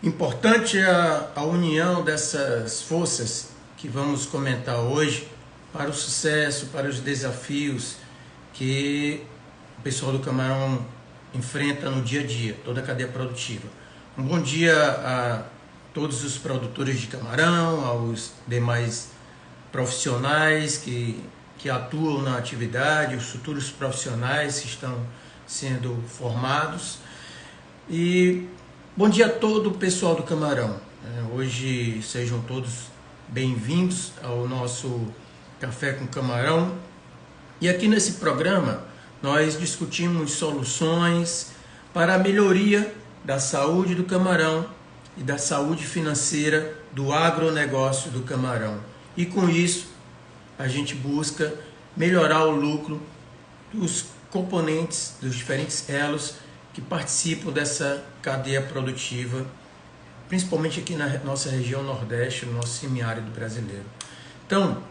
Importante a união dessas forças que vamos comentar hoje para o sucesso, para os desafios que o pessoal do Camarão enfrenta no dia a dia, toda a cadeia produtiva. Um bom dia a todos os produtores de camarão, aos demais profissionais que atuam na atividade, os futuros profissionais que estão sendo formados. E bom dia a todo o pessoal do Camarão. Hoje sejam todos bem-vindos ao nosso Café com Camarão. E aqui nesse programa nós discutimos soluções para a melhoria da saúde do camarão e da saúde financeira do agronegócio do camarão. E com isso a gente busca melhorar o lucro dos componentes, dos diferentes elos que participam dessa cadeia produtiva, principalmente aqui na nossa região Nordeste, no nosso semiárido brasileiro. Então,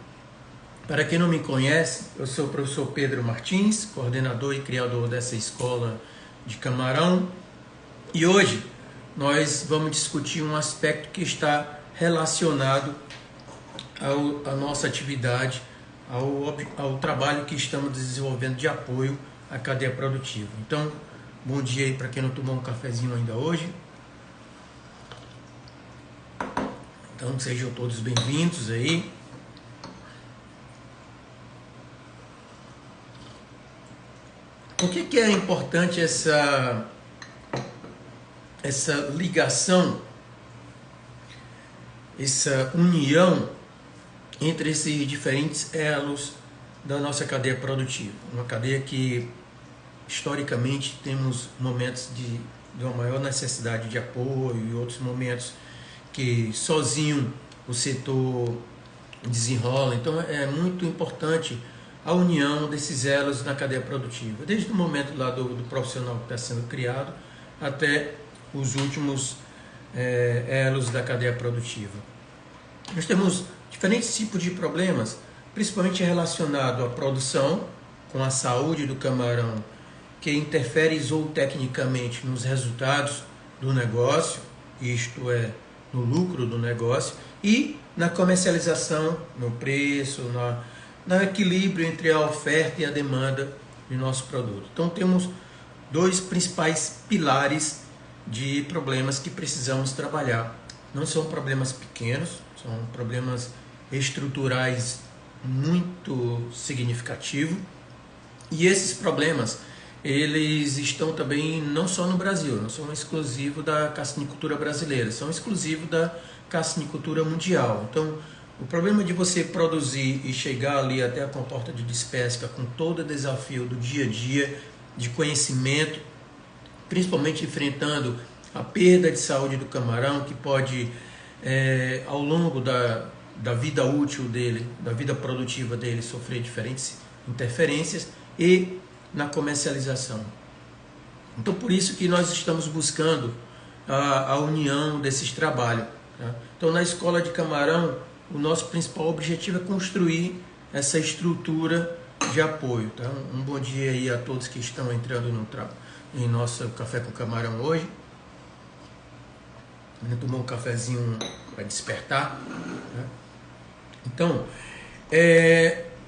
para quem não me conhece, eu sou o professor Pedro Martins, coordenador e criador dessa escola de camarão, e hoje nós vamos discutir um aspecto que está relacionado à nossa atividade, ao trabalho que estamos desenvolvendo de apoio à cadeia produtiva. Então, bom dia aí para quem não tomou um cafezinho ainda hoje. Então, sejam todos bem-vindos aí. Por que é importante essa ligação, essa união entre esses diferentes elos da nossa cadeia produtiva? Uma cadeia que, historicamente, temos momentos de uma maior necessidade de apoio e outros momentos que sozinho o setor desenrola. Então, é muito importante a união desses elos na cadeia produtiva, desde o momento lá do profissional que está sendo criado até os últimos elos da cadeia produtiva. Nós temos diferentes tipos de problemas, principalmente relacionado à produção, com a saúde do camarão, que interfere zootecnicamente nos resultados do negócio, isto é, no lucro do negócio, e na comercialização, no preço, no equilíbrio entre a oferta e a demanda do nosso produto. Então temos dois principais pilares de problemas que precisamos trabalhar. Não são problemas pequenos, são problemas estruturais muito significativos. E esses problemas, eles estão também não só no Brasil, não são exclusivos da carcinicultura brasileira, são exclusivos da carcinicultura mundial. Então, o problema de você produzir e chegar ali até a comporta de despesca com todo o desafio do dia a dia, de conhecimento, principalmente enfrentando a perda de saúde do camarão, que pode, ao longo da vida útil dele, da vida produtiva dele, sofrer diferentes interferências, e na comercialização. Então, por isso que nós estamos buscando a união desses trabalhos. Tá? Então, na escola de camarão, o nosso principal objetivo é construir essa estrutura de apoio. Tá? Um bom dia aí a todos que estão entrando em nosso Café com Camarão hoje. Tomou um cafezinho para despertar. Tá? Então,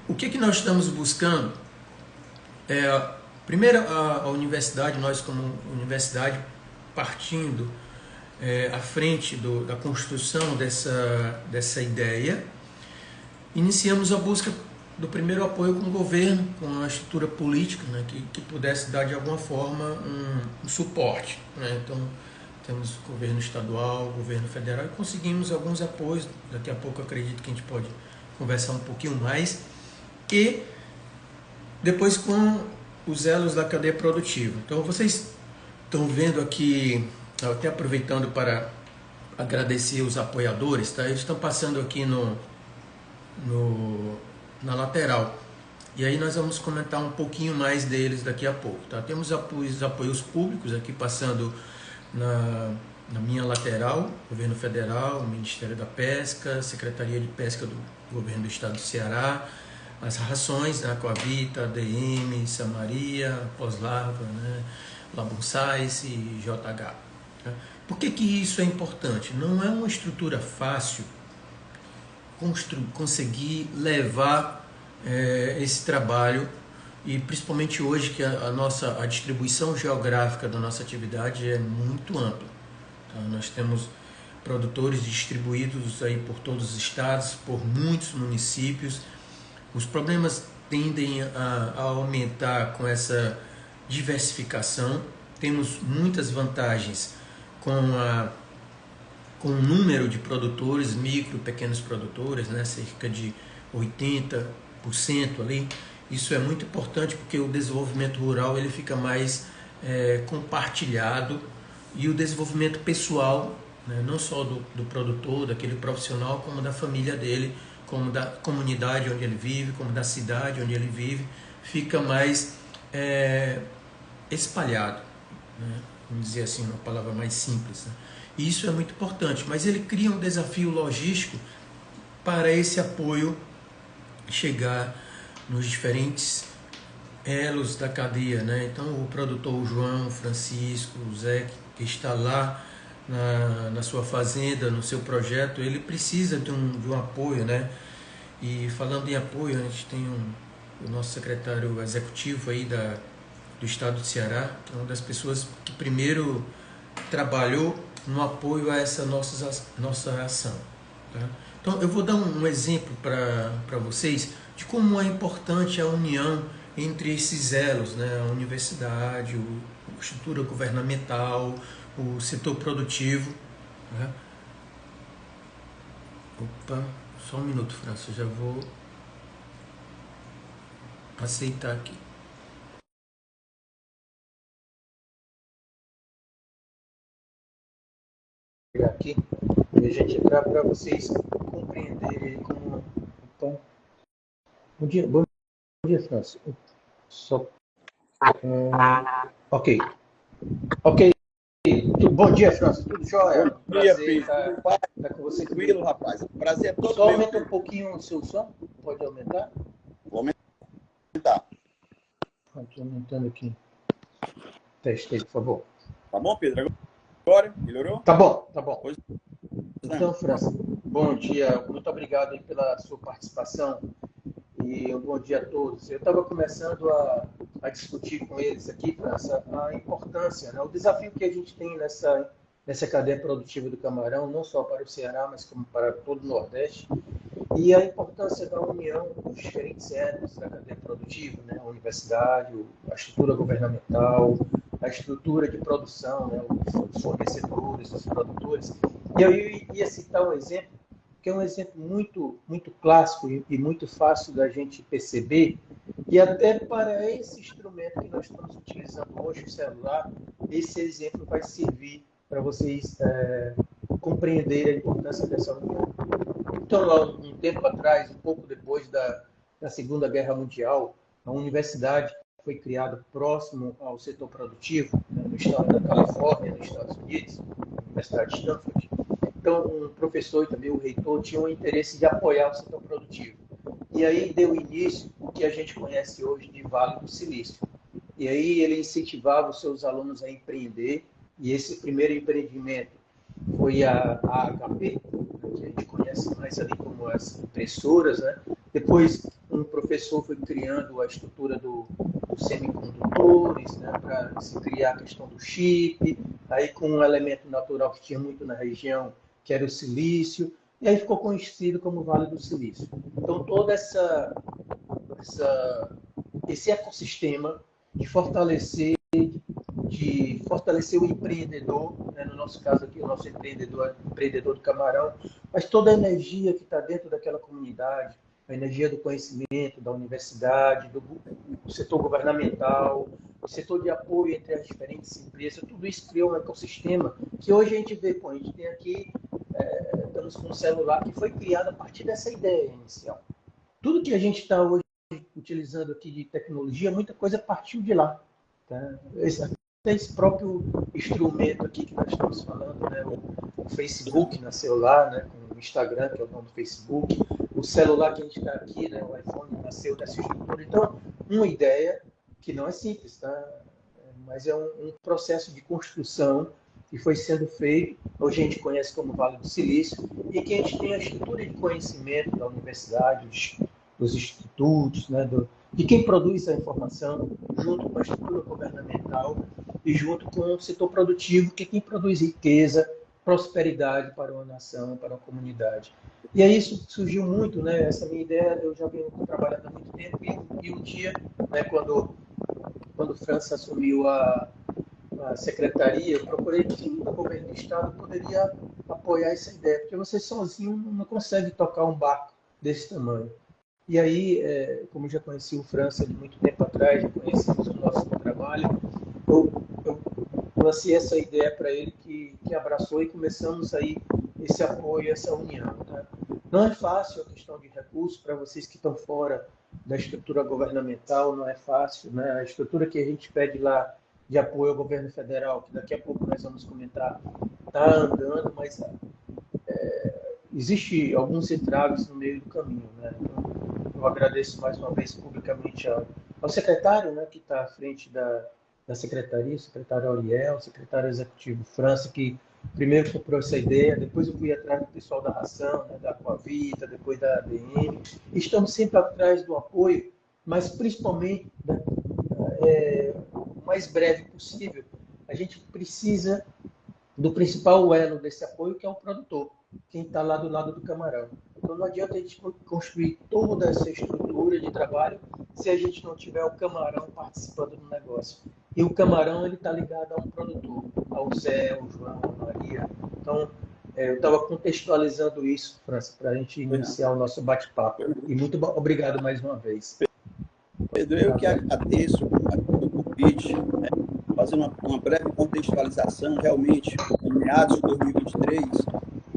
o que nós estamos buscando? Primeiro, a universidade, nós como universidade, partindo à frente da construção dessa ideia, iniciamos a busca do primeiro apoio com o governo, com a estrutura política, né, que pudesse dar de alguma forma um suporte. Né? Então, temos governo estadual, governo federal, e conseguimos alguns apoios. Daqui a pouco acredito que a gente pode conversar um pouquinho mais. E depois com os elos da cadeia produtiva. Então, vocês estão vendo aqui, até aproveitando para agradecer os apoiadores, tá? Eles estão passando aqui na lateral. E aí nós vamos comentar um pouquinho mais deles daqui a pouco. Tá? Temos apoios públicos aqui passando na minha lateral, Governo Federal, Ministério da Pesca, Secretaria de Pesca do Governo do Estado do Ceará, as rações, né, Coavita, ADM, Samaria, Pós-Larva, né, Labunsais e JH. Tá? Por que que isso é importante? Não é uma estrutura fácil conseguir levar esse trabalho, e principalmente hoje que a distribuição geográfica da nossa atividade é muito ampla. Então, nós temos produtores distribuídos aí por todos os estados, por muitos municípios. Os problemas tendem a aumentar com essa diversificação. Temos muitas vantagens com o número de produtores, micro, pequenos produtores, né, cerca de 80% ali. Isso é muito importante porque o desenvolvimento rural ele fica mais compartilhado, e o desenvolvimento pessoal, né, não só do produtor, daquele profissional, como da família dele, como da comunidade onde ele vive, como da cidade onde ele vive, fica mais espalhado, né? Vamos dizer assim, uma palavra mais simples, né? E isso é muito importante, mas ele cria um desafio logístico para esse apoio chegar nos diferentes elos da cadeia, né? Então o produtor, o João, o Francisco, o Zé, que está lá na sua fazenda, no seu projeto, ele precisa de um apoio, né? E falando em apoio, a gente tem o nosso secretário executivo aí do estado do Ceará, que é uma das pessoas que primeiro trabalhou no apoio a essa nossa ação, tá? Então eu vou dar um exemplo para vocês de como é importante a união entre esses elos, né? A universidade, a estrutura governamental, o setor produtivo, né? Opa, só um minuto, França, já vou aceitar aqui. Aqui e a gente entrar para vocês compreenderem como. Então, bom dia, França. Só, ok. Bom dia, França. Tudo jóia? Bom dia, filho. Tá com você. Tranquilo, rapaz. Prazer é todo Só meu. aumenta um pouquinho o seu som. Pode aumentar? Vou aumentar. Estou aumentando aqui. Teste aí, por favor. Tá bom, Pedro? Agora? Melhorou? Tá bom. Pois Então, França, bom dia. Muito obrigado aí pela sua participação e um bom dia a todos. Eu estava começando a discutir com eles aqui, França, a importância, né, o desafio que a gente tem nessa cadeia produtiva do camarão, não só para o Ceará, mas como para todo o Nordeste, e a importância da união dos diferentes elos da cadeia produtiva, né, a universidade, a estrutura governamental, a estrutura de produção, né, os fornecedores, os produtores. E eu ia citar um exemplo, que é um exemplo muito, muito clássico e muito fácil da gente perceber, e até para esse instrumento que nós estamos utilizando hoje, o celular, esse exemplo vai servir para vocês compreenderem a importância dessa união. Então, lá um tempo atrás, um pouco depois da Segunda Guerra Mundial, a universidade foi criada próximo ao setor produtivo, né, no estado da Califórnia, nos Estados Unidos, a Universidade de Stanford. Então, um professor e também o reitor tinham o interesse de apoiar o setor produtivo. E aí deu início o que a gente conhece hoje de Vale do Silício. E aí ele incentivava os seus alunos a empreender, e esse primeiro empreendimento foi a HP, que a gente conhece mais ali como as impressoras, né? Depois, um professor foi criando a estrutura dos semicondutores, né? Para se criar a questão do chip, aí com um elemento natural que tinha muito na região, que era o silício, e aí ficou conhecido como Vale do Silício. Então, todo esse ecossistema de fortalecer o empreendedor, né? No nosso caso aqui, o nosso empreendedor do camarão, mas toda a energia que está dentro daquela comunidade, a energia do conhecimento, da universidade, do setor governamental, o setor de apoio entre as diferentes empresas, tudo isso criou um ecossistema que hoje a gente vê, a gente tem aqui, estamos com um celular que foi criado a partir dessa ideia inicial. Tudo que a gente está hoje utilizando aqui de tecnologia, muita coisa partiu de lá. Tá? Esse próprio instrumento aqui que nós estamos falando, né? O Facebook nasceu lá, né? Com o Instagram, que é o nome do Facebook, o celular que a gente está aqui, né? O iPhone nasceu dessa estrutura. Então, uma ideia que não é simples, tá? Mas é um processo de construção que foi sendo feito, hoje a gente conhece como Vale do Silício, e que a gente tem a estrutura de conhecimento da universidade, dos institutos, né, de quem produz a informação, junto com a estrutura governamental e junto com o setor produtivo, que é quem produz riqueza, prosperidade para uma nação, para uma comunidade. E aí isso surgiu muito, né? Essa minha ideia, eu já venho trabalhando há muito tempo, e um dia, né, quando França assumiu a secretaria, eu procurei que o governo do estado poderia apoiar essa ideia, porque você sozinho não consegue tocar um barco desse tamanho. E aí, como eu já conheci o França de muito tempo atrás, já conhecemos o nosso trabalho, eu lancei essa ideia para ele, que abraçou, e começamos aí esse apoio, essa união. Tá? Não é fácil a questão de recursos para vocês que estão fora da estrutura governamental, não é fácil, né? A estrutura que a gente pede lá de apoio ao governo federal, que daqui a pouco nós vamos comentar, está andando, mas existe alguns entraves no meio do caminho, né? Então, eu agradeço mais uma vez publicamente ao secretário, né, que está à frente da secretaria, o secretário Auriel, o secretário executivo França, que primeiro comprou essa ideia, depois eu fui atrás do pessoal da Ração, né, da Coavita, depois da ABM. Estamos sempre atrás do apoio, mas principalmente, né, o mais breve possível. A gente precisa do principal elo desse apoio, que é o produtor, quem está lá do lado do camarão. Então não adianta a gente construir toda essa estrutura de trabalho se a gente não tiver o camarão participando do negócio. E o camarão ele está ligado a um produtor, ao Zé, ao João, à Maria. Então eu estava contextualizando isso, França, para a gente iniciar o nosso bate-papo. E muito obrigado mais uma vez. Pedro, eu que agradeço o convite, né? Fazendo uma breve contextualização, realmente, em meados de 2023,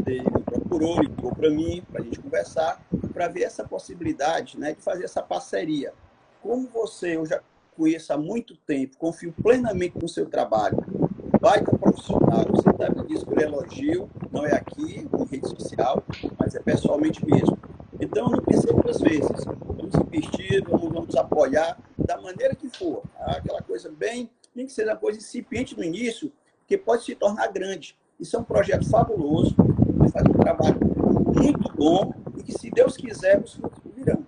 ele me procurou, ligou para mim, para a gente conversar, para ver essa possibilidade, né, de fazer essa parceria. Como eu já conheço há muito tempo, confio plenamente no seu trabalho, baita profissional, você sabe disso por elogio, não é aqui, em rede social, mas é pessoalmente mesmo. Então, eu não pensei duas vezes. Vamos investir, vamos apoiar da maneira que for. Aquela coisa bem, tem que ser uma coisa incipiente no início, que pode se tornar grande. Isso é um projeto fabuloso, vai fazer um trabalho muito bom e que, se Deus quiser, os frutos virão.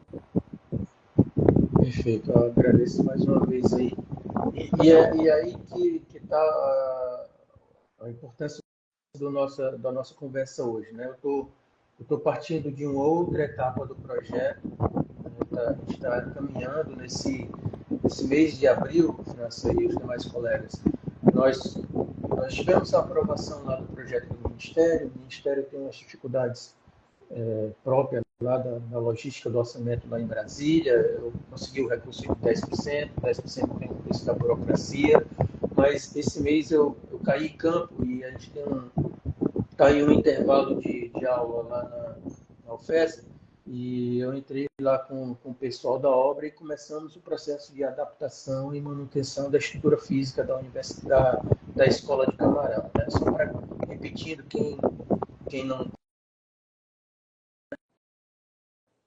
Perfeito, eu agradeço mais uma vez aí. E aí que está a importância da nossa conversa hoje, né? Eu estou partindo de uma outra etapa do projeto. A gente está caminhando nesse mês de abril, França e os demais colegas. Nós tivemos a aprovação lá do projeto do Ministério. O Ministério tem umas dificuldades próprias lá da logística do orçamento lá em Brasília. Eu consegui o recurso de 10% tem o preço da burocracia, mas esse mês eu caí em campo e a gente está em um intervalo de aula lá na UFES, e eu entrei lá com o pessoal da obra e começamos o processo de adaptação e manutenção da estrutura física da universidade, da Escola de Camarão, né? Só para repetindo, quem não,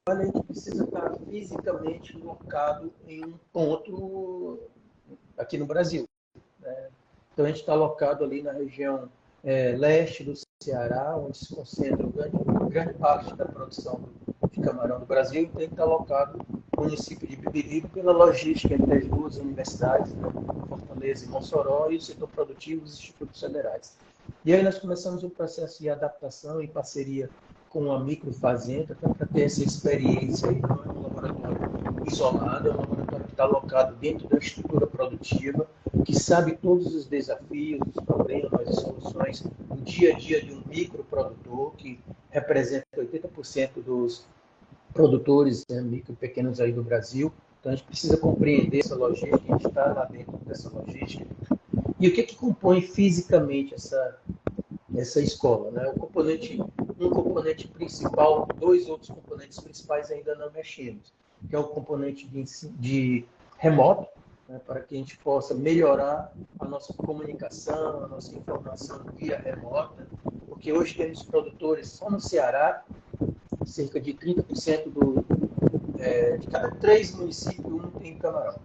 a gente precisa estar fisicamente locado em um ponto aqui no Brasil, né? Então a gente está locado ali na região leste do Ceará, onde se concentra grande parte da produção de camarão do Brasil, e tem que estar alocado no município de Beberibe pela logística entre as duas universidades, né, Fortaleza e Mossoró, e o setor produtivo dos institutos federais. E aí nós começamos um processo de adaptação em parceria com a microfazenda, para ter essa experiência aí. Não é um laboratório isolado, é um laboratório que está alocado dentro da estrutura produtiva, que sabe todos os desafios, os problemas, as soluções do dia a dia de um microprodutor, que representa 80% dos produtores, né, micro e pequenos aí do Brasil. Então a gente precisa compreender essa logística, a gente está lá dentro dessa logística. E o que compõe fisicamente essa escola, né? Um componente principal, dois outros componentes principais ainda não mexemos, que é o componente de remoto, né, para que a gente possa melhorar a nossa comunicação, a nossa informação via remota, porque hoje temos produtores só no Ceará, cerca de 30% de cada 3 municípios, um tem camarão.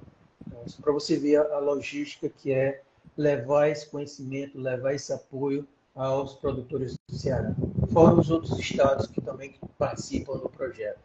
Então, para você ver a logística que é levar esse conhecimento, levar esse apoio aos produtores do Ceará, fora os outros estados que também participam do projeto.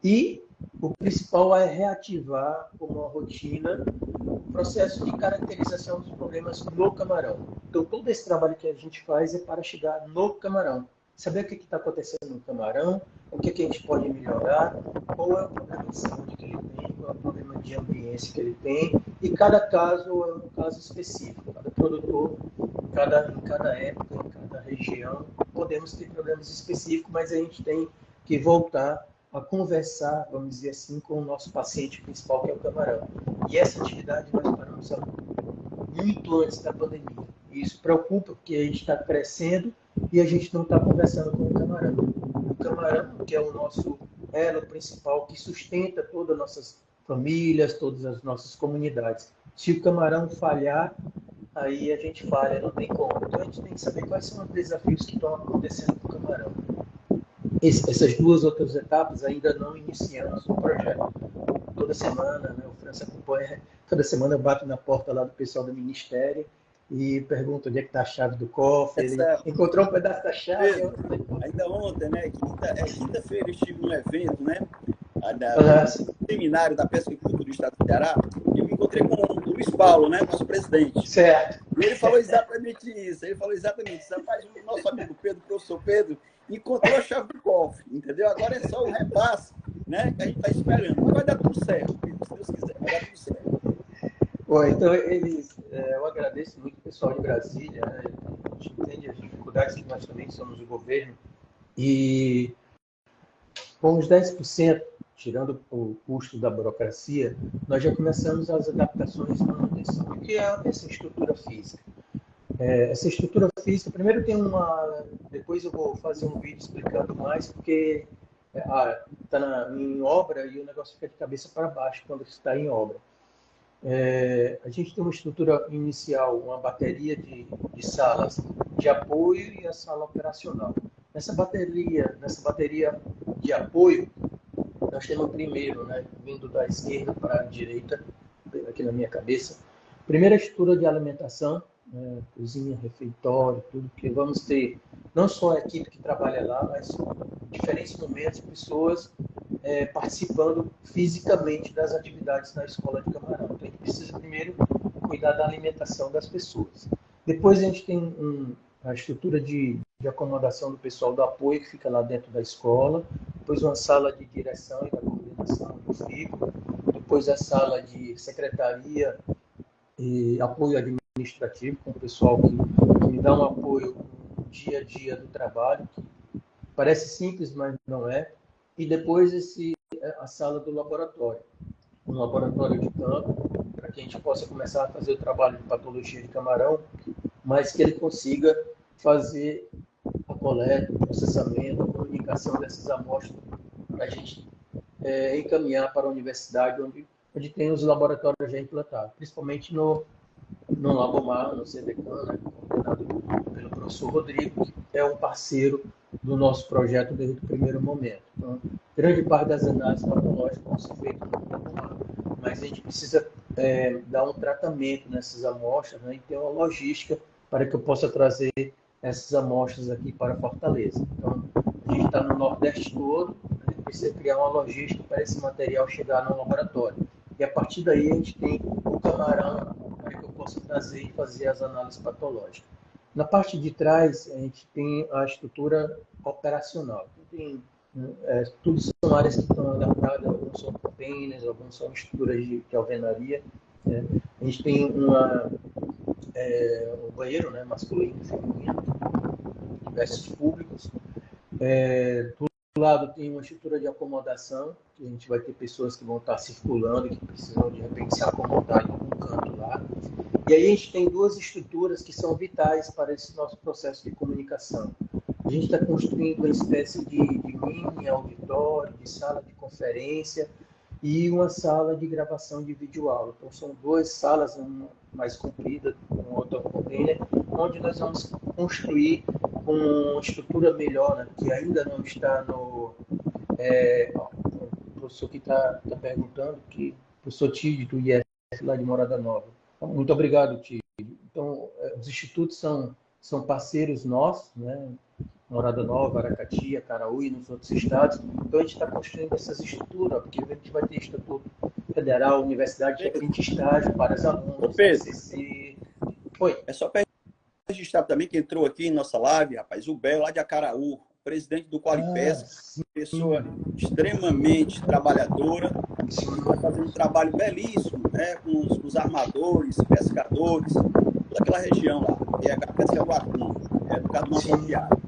E o principal é reativar como uma rotina o processo de caracterização dos problemas no camarão. Então, todo esse trabalho que a gente faz é para chegar no camarão. Saber o que está acontecendo no camarão, o que a gente pode melhorar, qual é o problema de saúde que ele tem, qual é o problema de ambiência que ele tem. E cada caso é um caso específico. Cada produtor, em cada época, em cada região, podemos ter problemas específicos, mas a gente tem que voltar a conversar, vamos dizer assim, com o nosso paciente principal, que é o camarão. E essa atividade nós paramos muito antes da pandemia. E isso preocupa, porque a gente está crescendo e a gente não está conversando com o camarão. O camarão, que é o nosso elo principal, que sustenta todas as nossas famílias, todas as nossas comunidades. Se o camarão falhar, aí a gente falha, não tem como. Então a gente tem que saber quais são os desafios que estão acontecendo com o camarão. Essas duas outras etapas ainda não iniciamos o projeto. Toda semana, né, o França acompanha, toda semana eu bato na porta lá do pessoal do Ministério e pergunto onde é que está a chave do cofre. Ele encontrou um pedaço da chave. Ainda ontem, né? Quinta-feira, estive num evento, né? Seminário da Pesquicultura do Estado do Ceará, e eu me encontrei com o Luiz Paulo, né? Nosso presidente. Certo. E ele falou exatamente isso. Rapaz, o nosso amigo Pedro, o professor Pedro, encontrou a chave do cofre, entendeu? Agora é só o repasse, né? Que a gente está esperando. Mas vai dar tudo certo, se Deus quiser, vai dar tudo certo. Bom, então, eu agradeço muito o pessoal de Brasília, né? A gente entende as dificuldades que nós também somos o governo, e com os 10%, tirando o custo da burocracia, nós já começamos as adaptações na manutenção. O que é essa estrutura física? Essa estrutura física, primeiro tem depois eu vou fazer um vídeo explicando mais, porque está em obra e o negócio fica de cabeça para baixo quando está em obra. A gente tem uma estrutura inicial, uma bateria de salas de apoio e a sala operacional. Nessa bateria de apoio, nós temos primeiro, né, vindo da esquerda para a direita, aqui na minha cabeça, primeira estrutura de alimentação, né, cozinha, refeitório, tudo, que vamos ter não só a equipe que trabalha lá, mas em diferentes momentos pessoas participando fisicamente das atividades na escola de camarão. Então a gente precisa primeiro cuidar da alimentação das pessoas. Depois a gente tem a estrutura de acomodação do pessoal do apoio, que fica lá dentro da escola, depois uma sala de direção e da coordenação do FICO, depois a sala de secretaria e apoio administrativo, com o pessoal que me dá um apoio no dia a dia do trabalho, que parece simples, mas não é. E depois a sala do laboratório, um laboratório de campo, para que a gente possa começar a fazer o trabalho de patologia de camarão, mas que ele consiga fazer a coleta, o processamento, a comunicação dessas amostras, para a gente encaminhar para a universidade, onde tem os laboratórios já implantados, principalmente no Labomar, no CDCAN, né, coordenado pelo professor Rodrigo, que é um parceiro do nosso projeto desde o primeiro momento. Então, grande parte das análises patológicas vão ser feitas no Labomar, mas a gente precisa dar um tratamento nessas amostras, né, e ter uma logística para que eu possa trazer essas amostras aqui para Fortaleza. Então, a gente está no Nordeste todo, a gente precisa criar uma logística para esse material chegar no laboratório. E a partir daí a gente tem o camarão para que eu possa trazer e fazer as análises patológicas. Na parte de trás, a gente tem a estrutura operacional. Tudo são áreas que estão adaptadas, alguns são containers, alguns são estruturas de alvenaria. Né? A gente tem um banheiro, né, masculino e feminino, diversos públicos. Do lado tem uma estrutura de acomodação, que a gente vai ter pessoas que vão estar circulando e que precisam de repente se acomodar em algum canto lá. E aí a gente tem duas estruturas que são vitais para esse nosso processo de comunicação. A gente está construindo uma espécie de mini auditório, de sala de conferência e uma sala de gravação de videoaula. Então são duas salas, uma mais comprida, com outra container, onde nós vamos construir uma estrutura melhor, né, que ainda não está no... o professor que está perguntando, que o professor Tídio, do IF, lá de Morada Nova. Muito obrigado, Tídio. Então, os institutos são parceiros nossos, né? Morada Nova, Aracati, Acaraú e nos outros estados. Então, a gente está construindo essas estruturas, porque a gente vai ter Instituto Federal, Universidade, de repente, estágio para os alunos, Pedro, CC. Oi. é só para registrar também que entrou aqui em nossa live, rapaz, o Bel, lá de Acaraú, presidente do Qualipesca, pessoa extremamente trabalhadora, está fazendo um trabalho belíssimo, né, com os armadores, pescadores, toda aquela região lá, que é a pesca do atum, é do Cadu Associado.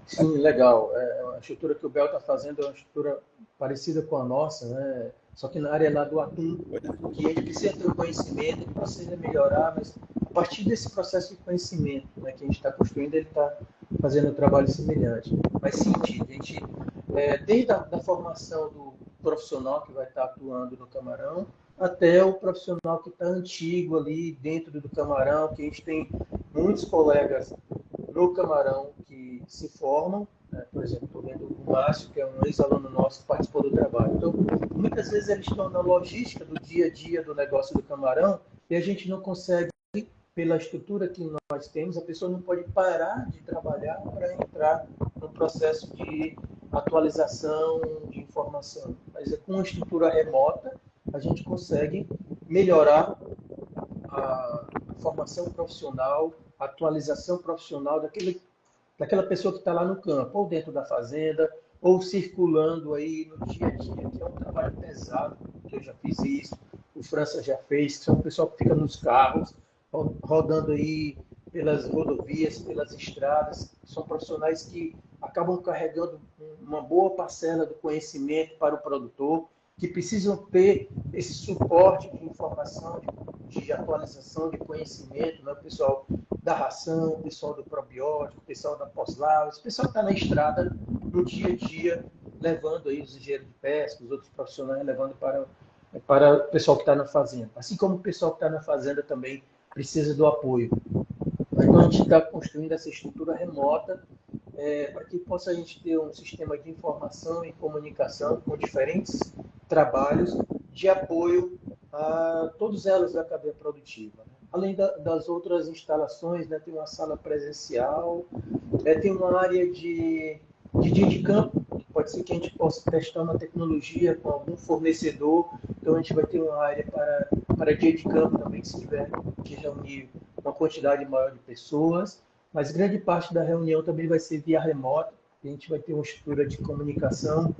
Sim, legal. A estrutura que o Bel está fazendo é uma estrutura parecida com a nossa, né? Só que na área lá do atum, que ele precisa ter um conhecimento, ele precisa melhorar, mas a partir desse processo de conhecimento, né, que a gente está construindo, ele está fazendo um trabalho semelhante. Mas sim, a gente, desde a formação do profissional que vai estar atuando no camarão, até o profissional que está antigo ali dentro do camarão, que a gente tem muitos colegas no camarão que se formam, né? Por exemplo, estou vendo o Márcio, que é um ex-aluno nosso que participou do trabalho. Então, muitas vezes eles estão na logística do dia a dia do negócio do camarão e a gente não consegue, pela estrutura que nós temos, a pessoa não pode parar de trabalhar para entrar no processo de atualização de informação. Mas com uma estrutura remota, a gente consegue melhorar a formação profissional, a atualização profissional daquela pessoa que está lá no campo, ou dentro da fazenda, ou circulando aí no dia a dia, que é um trabalho pesado, que eu já fiz isso, o França já fez, que são o pessoal que fica nos carros, rodando aí pelas rodovias, pelas estradas, são profissionais que acabam carregando uma boa parcela do conhecimento para o produtor, que precisam ter esse suporte de informação, de atualização, de conhecimento, né? O pessoal da ração, o pessoal do probiótico, o pessoal da pós-lavra, o pessoal que está na estrada no dia a dia, levando aí os engenheiros de pesca, os outros profissionais, levando para o pessoal que está na fazenda. Assim como o pessoal que está na fazenda também precisa do apoio. Então, a gente está construindo essa estrutura remota para que possa a gente ter um sistema de informação e comunicação com diferentes trabalhos de apoio a todos elas da cadeia produtiva. Além das outras instalações, né, tem uma sala presencial, tem uma área de dia de campo, pode ser que a gente possa testar uma tecnologia com algum fornecedor, então a gente vai ter uma área para dia de campo também, se tiver que reunir uma quantidade maior de pessoas, mas grande parte da reunião também vai ser via remota, a gente vai ter uma estrutura de comunicação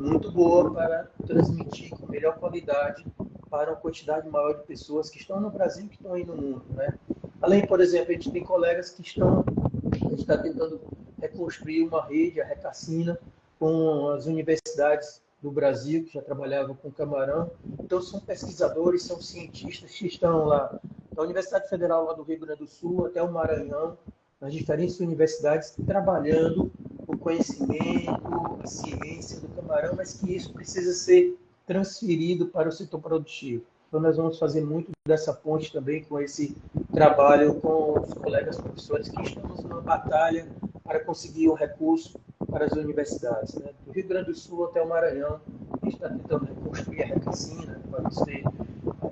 muito boa para transmitir com melhor qualidade para uma quantidade maior de pessoas que estão no Brasil e que estão aí no mundo, né? Além, por exemplo, a gente tem colegas que a gente está tentando reconstruir uma rede, a Recacina, com as universidades do Brasil, que já trabalhavam com camarão. Então, são pesquisadores, são cientistas que estão lá, da Universidade Federal lá do Rio Grande do Sul até o Maranhão, nas diferentes universidades, trabalhando o conhecimento, a ciência do camarão, mas que isso precisa ser transferido para o setor produtivo. Então, nós vamos fazer muito dessa ponte também com esse trabalho com os colegas professores que estamos numa batalha para conseguir um recurso para as universidades, né? Do Rio Grande do Sul até o Maranhão, a gente está tentando reconstruir a Recacina, vamos ter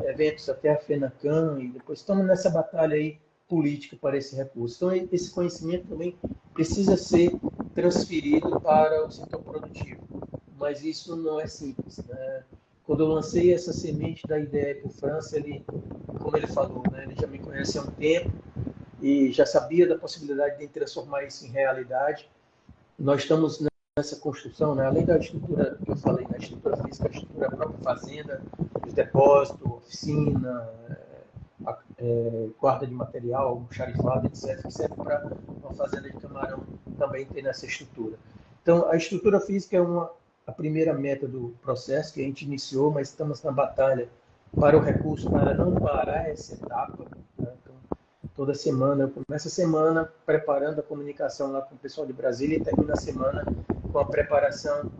eventos até a FENACAM, e depois estamos nessa batalha aí política para esse recurso. Então, esse conhecimento também precisa ser transferido para o setor produtivo. Mas isso não é simples, né? Quando eu lancei essa semente da ideia para o França, ele, como ele falou, né, ele já me conhece há um tempo e já sabia da possibilidade de transformar isso em realidade. Nós estamos nessa construção, né, além da estrutura que eu falei, da estrutura física, a estrutura da própria fazenda, os depósitos, oficina, guarda de material, xarifado, etc., que serve para uma fazenda de camarão também ter nessa estrutura. Então, a estrutura física é a primeira meta do processo que a gente iniciou, mas estamos na batalha para o recurso, para não parar essa etapa. Né? Então, toda semana, eu começo a semana preparando a comunicação lá com o pessoal de Brasília e termino a semana com a preparação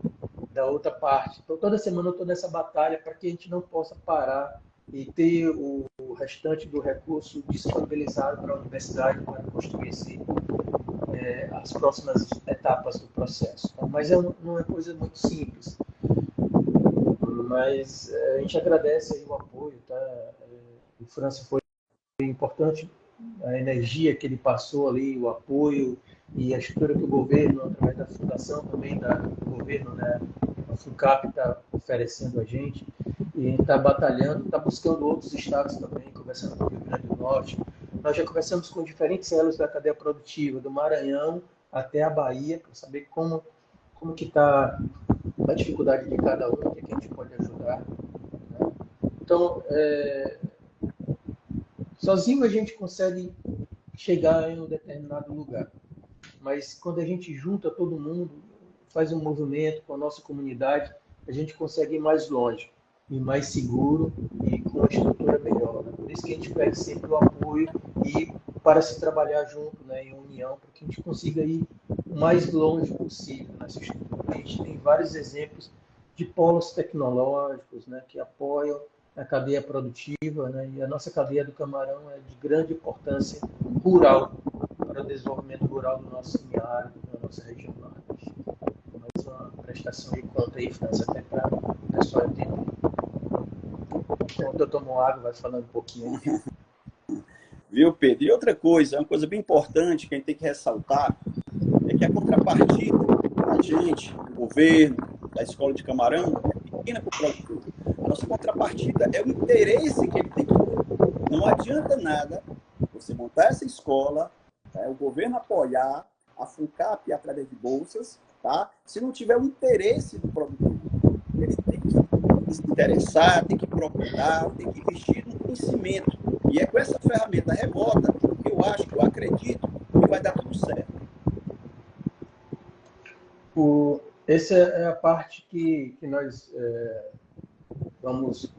da outra parte. Então, toda semana eu estou nessa batalha para que a gente não possa parar e ter o restante do recurso disponibilizado para a universidade para construir as próximas etapas do processo. Então, mas não é coisa muito simples. Mas a gente agradece aí o apoio, tá? O França foi importante a energia que ele passou ali, o apoio e a estrutura que o governo, através da fundação também do governo, né, a FUNCAP está oferecendo a gente, e está batalhando, está buscando outros estados também, conversando com o Rio Grande do Norte. Nós já conversamos com diferentes elos da cadeia produtiva, do Maranhão até a Bahia, para saber como que está a dificuldade de cada um, o que a gente pode ajudar. Né? Então, sozinho a gente consegue chegar em um determinado lugar, mas quando a gente junta todo mundo, faz um movimento com a nossa comunidade, a gente consegue ir mais longe, e mais seguro e com uma estrutura melhor. Né? Por isso que a gente pede sempre o apoio e para se trabalhar junto, né, em união, para que a gente consiga ir o mais longe possível nessa estrutura. A gente tem vários exemplos de polos tecnológicos, né, que apoiam a cadeia produtiva, né, e a nossa cadeia do camarão é de grande importância rural, para o desenvolvimento rural do nosso semiárido, da nossa região norte. Mais uma prestação de conta aí, França, até para o pessoal entender. Enquanto eu tomo água, vai falando um pouquinho aí. Viu, Pedro? E outra coisa, uma coisa bem importante que a gente tem que ressaltar, é que a contrapartida da gente, do governo, da escola de camarão, é pequena para o produtor. A nossa contrapartida é o interesse que ele tem que ter. Não adianta nada você montar essa escola, tá? O governo apoiar, a FUNCAP através de bolsas, tá? Se não tiver o interesse do produtor. Ele tem que se interessar, tem que procurar, tem que investir no conhecimento. E é com essa ferramenta remota que eu acredito que vai dar tudo certo. Essa é a parte que nós vamos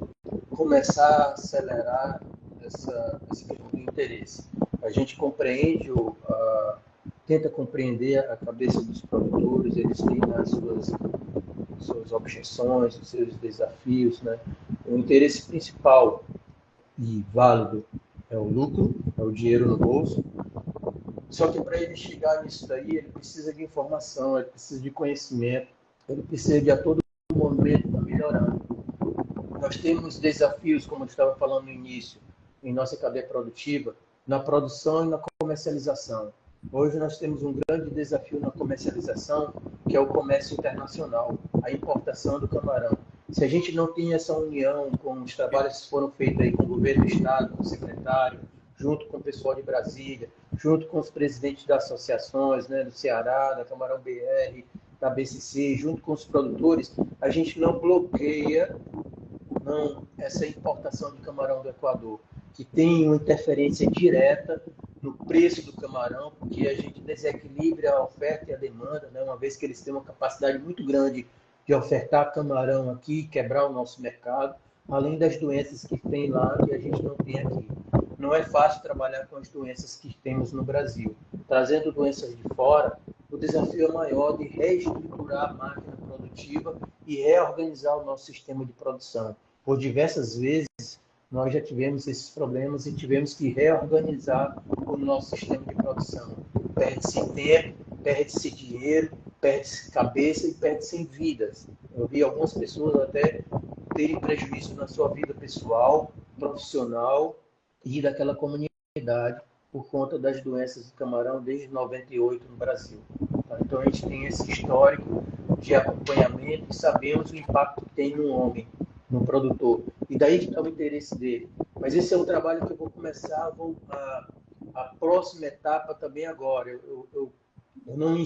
começar a acelerar essa questão do interesse. A gente compreende, tenta compreender a cabeça dos produtores, eles têm as suas objeções, os seus desafios, né? O interesse principal e válido é o lucro, é o dinheiro no bolso. Só que para ele chegar nisso daí, ele precisa de informação, ele precisa de conhecimento, ele precisa de a todo momento estar melhorando. Nós temos desafios, como eu estava falando no início, em nossa cadeia produtiva, na produção e na comercialização. Hoje nós temos um grande desafio na comercialização, que é o comércio internacional, a importação do camarão. Se a gente não tem essa união com os trabalhos que foram feitos aí com o governo do estado, com o secretário, junto com o pessoal de Brasília, junto com os presidentes das associações, né, do Ceará, da Camarão BR, da BCC, junto com os produtores, a gente não bloqueia essa importação de camarão do Equador, que tem uma interferência direta no preço do camarão, porque a gente desequilibra a oferta e a demanda, né, uma vez que eles têm uma capacidade muito grande de ofertar camarão aqui, quebrar o nosso mercado, além das doenças que tem lá que a gente não tem aqui. Não é fácil trabalhar com as doenças que temos no Brasil. Trazendo doenças de fora, o desafio é maior de reestruturar a máquina produtiva e reorganizar o nosso sistema de produção. Por diversas vezes, nós já tivemos esses problemas e tivemos que reorganizar o nosso sistema de produção. Perde-se tempo, perde-se dinheiro, perde-se cabeça e perde-se vidas. Eu vi algumas pessoas até terem prejuízo na sua vida pessoal, profissional e daquela comunidade por conta das doenças do camarão desde 98 no Brasil. Então a gente tem esse histórico de acompanhamento e sabemos o impacto que tem no homem, no produtor. E daí que está o interesse dele. Mas esse é um trabalho que eu vou começar a próxima etapa também agora. Eu não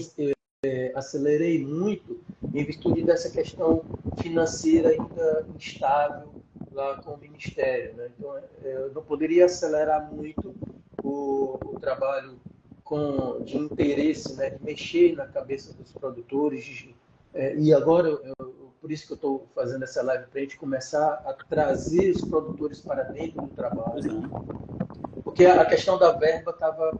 acelerei muito em virtude dessa questão financeira ainda instável lá com o Ministério. Né? Então, eu não poderia acelerar muito o trabalho de interesse, né? De mexer na cabeça dos produtores. E agora, por isso que eu estou fazendo essa live, para a gente começar a trazer os produtores para dentro do trabalho. Porque a questão da verba estava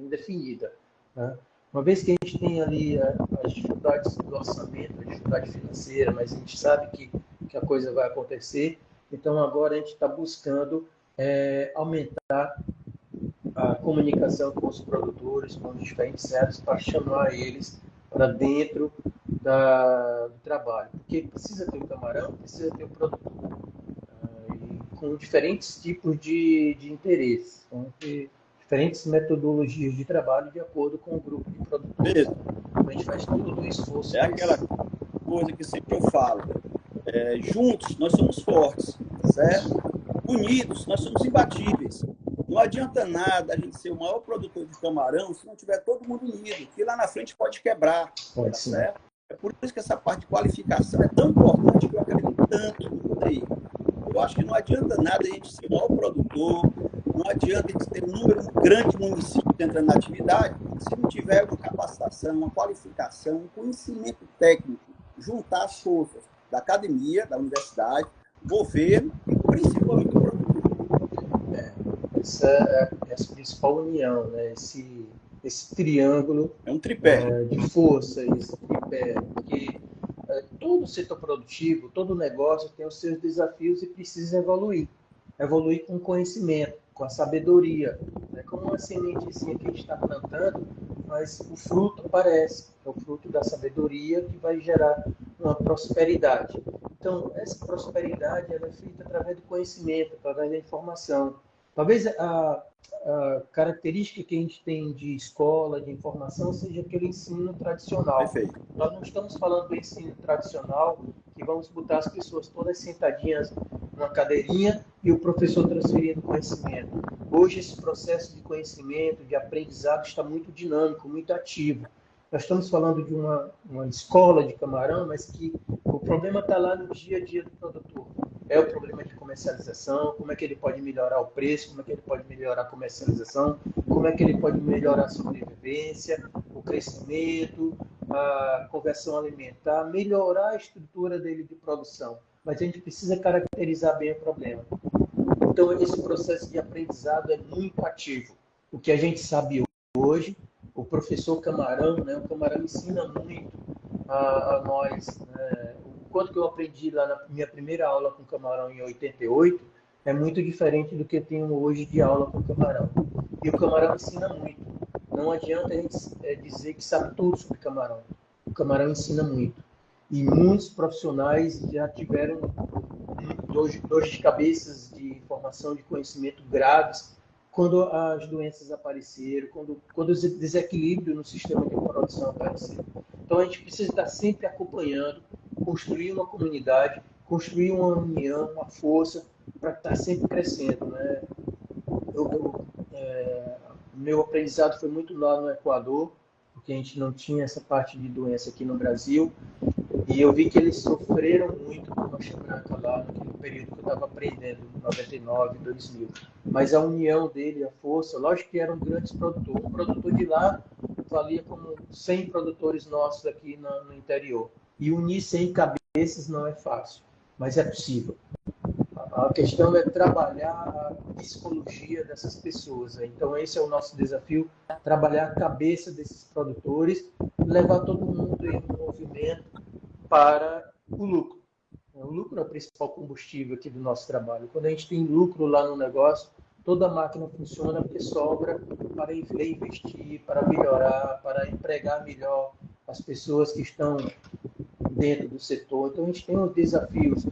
indefinida. Né? Uma vez que a gente tem ali as dificuldades do orçamento, a dificuldade financeira, mas a gente sabe que a coisa vai acontecer, então agora a gente está buscando aumentar a comunicação com os produtores, com os diferentes CEPs, para chamar eles para dentro do trabalho. Porque precisa ter o camarão, precisa ter o produtor. E com diferentes tipos de interesse. Então, diferentes metodologias de trabalho de acordo com o grupo de produtores. Beleza. Então, a gente faz todo o esforço. É aquela coisa que sempre eu falo. Juntos, nós somos fortes, certo? Unidos, nós somos imbatíveis. Não adianta nada a gente ser o maior produtor de camarão se não tiver todo mundo unido, que lá na frente pode quebrar. Pode tá sim. certo? É por isso que essa parte de qualificação é tão importante, que eu acredito tanto nisso aí. Eu acho que não adianta nada a gente ser o maior produtor, não adianta a gente ter um número grande de municípios entrando na atividade, se não tiver uma capacitação, uma qualificação, um conhecimento técnico, juntar as forças da academia, da universidade, governo e principalmente do produtor. Essa é a principal união, né? Esse triângulo É um tripé. de força, esse tripé, porque todo setor produtivo, todo negócio tem os seus desafios e precisa evoluir. Evoluir com conhecimento, com a sabedoria. É como uma sementezinha que a gente está plantando, mas o fruto aparece. É o fruto da sabedoria que vai gerar uma prosperidade. Então, essa prosperidade ela é feita através do conhecimento, através da informação. Talvez a característica que a gente tem de escola, de informação, seja aquele ensino tradicional. Perfeito. Nós não estamos falando do ensino tradicional, que vamos botar as pessoas todas sentadinhas numa cadeirinha e o professor transferindo conhecimento. Hoje, esse processo de conhecimento, de aprendizado, está muito dinâmico, muito ativo. Nós estamos falando de uma escola de camarão, mas que o problema está lá no dia a dia do produtor. É o problema de comercialização, como é que ele pode melhorar o preço, como é que ele pode melhorar a comercialização, como é que ele pode melhorar a sobrevivência, o crescimento, a conversão alimentar, melhorar a estrutura dele de produção. Mas a gente precisa caracterizar bem o problema. Então, esse processo de aprendizado é muito ativo. O que a gente sabe hoje, o professor Camarão, né, o Camarão ensina muito a nós, né, quanto que eu aprendi lá na minha primeira aula com camarão em 88 é muito diferente do que eu tenho hoje de aula com camarão. E o camarão ensina muito. Não adianta a gente dizer que sabe tudo sobre camarão. O camarão ensina muito. E muitos profissionais já tiveram dores de cabeças de formação de conhecimento graves quando as doenças apareceram, quando os desequilíbrios no sistema de produção apareceram. Então a gente precisa estar sempre acompanhando, construir uma comunidade, construir uma união, uma força para estar sempre crescendo, né? Meu aprendizado foi muito lá no Equador, porque a gente não tinha essa parte de doença aqui no Brasil, e eu vi que eles sofreram muito com a mancha branca lá naquele período que eu estava aprendendo, 99, 2000. Mas a união dele, a força, lógico que eram grandes produtores. Um produtor de lá valia como 100 produtores nossos aqui no interior. E unir 100 cabeças não é fácil, mas é possível. A questão é trabalhar a psicologia dessas pessoas. Então, esse é o nosso desafio, trabalhar a cabeça desses produtores, levar todo mundo em movimento para o lucro. O lucro é o principal combustível aqui do nosso trabalho. Quando a gente tem lucro lá no negócio, toda a máquina funciona porque sobra para investir, para melhorar, para empregar melhor as pessoas que estão dentro do setor. Então, a gente tem os desafios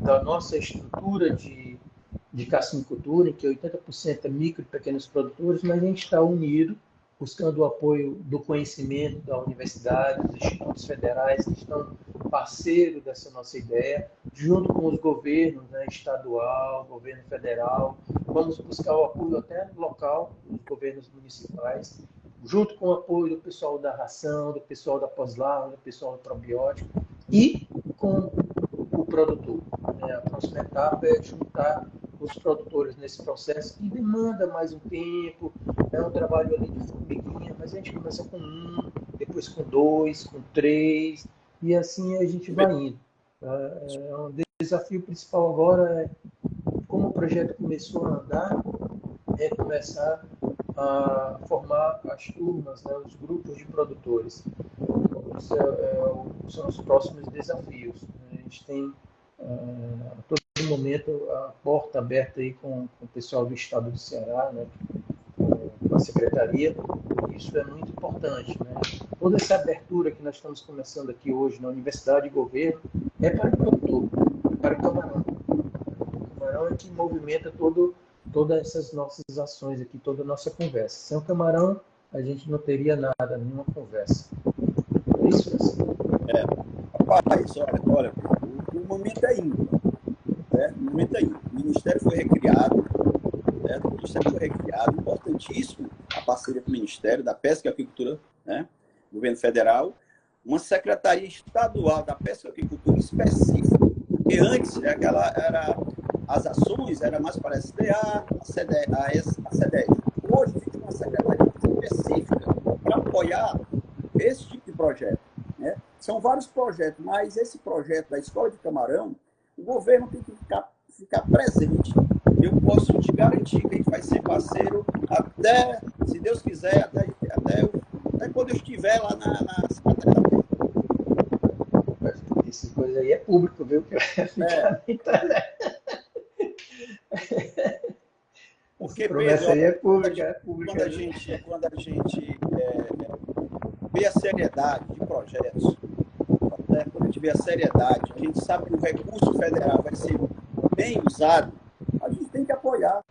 da nossa estrutura de cassinicultura, em que 80% é micro e pequenos produtores, mas a gente está unido, buscando o apoio do conhecimento da universidade, dos institutos federais, que estão parceiros dessa nossa ideia, junto com os governos, né, estadual, governo federal. Vamos buscar o apoio até local, dos governos municipais, junto com o apoio do pessoal da ração, do pessoal da pós-larva, do pessoal do probiótico e com o produtor. A próxima etapa é juntar os produtores nesse processo, que demanda mais um tempo, é um trabalho ali de formiguinha, mas a gente começa com 1, depois com 2, com 3, e assim a gente vai indo. O desafio principal agora é, como o projeto começou a andar, é começar a formar as turmas, né, os grupos de produtores. Isso são os próximos desafios. A gente tem a todo momento a porta aberta aí com o pessoal do estado do Ceará, né, com a secretaria. Isso é muito importante, né? Toda essa abertura que nós estamos começando aqui hoje na universidade e governo é para o produtor, é para o camarão. O camarão é que movimenta todo todas essas nossas ações aqui, toda a nossa conversa. Sem o camarão, a gente não teria nada, nenhuma conversa. É isso, Francisco? Rapaz, olha, o momento é ímpar, né? O momento é ímpar. O Ministério foi recriado, certo? O Ministério foi recriado, importantíssimo a parceria com o Ministério da Pesca e Aquicultura, né? Governo Federal, uma Secretaria Estadual da Pesca e Aquicultura específica, porque antes as ações eram mais para a SDA, a CDES. Hoje existe uma secretaria específica para apoiar esse tipo de projeto, né? São vários projetos, mas esse projeto da Escola de Camarão, o governo tem que ficar presente. Eu posso te garantir que a gente vai ser parceiro até, se Deus quiser, até quando eu estiver lá na Secretaria da Pesca. Essa coisa aí é público, viu? Que vai ficar na internet. Porque, promessa aí é pública, quando a gente vê a seriedade de projetos, né? Quando a gente vê a seriedade, a gente sabe que o recurso federal vai ser bem usado, a gente tem que apoiar.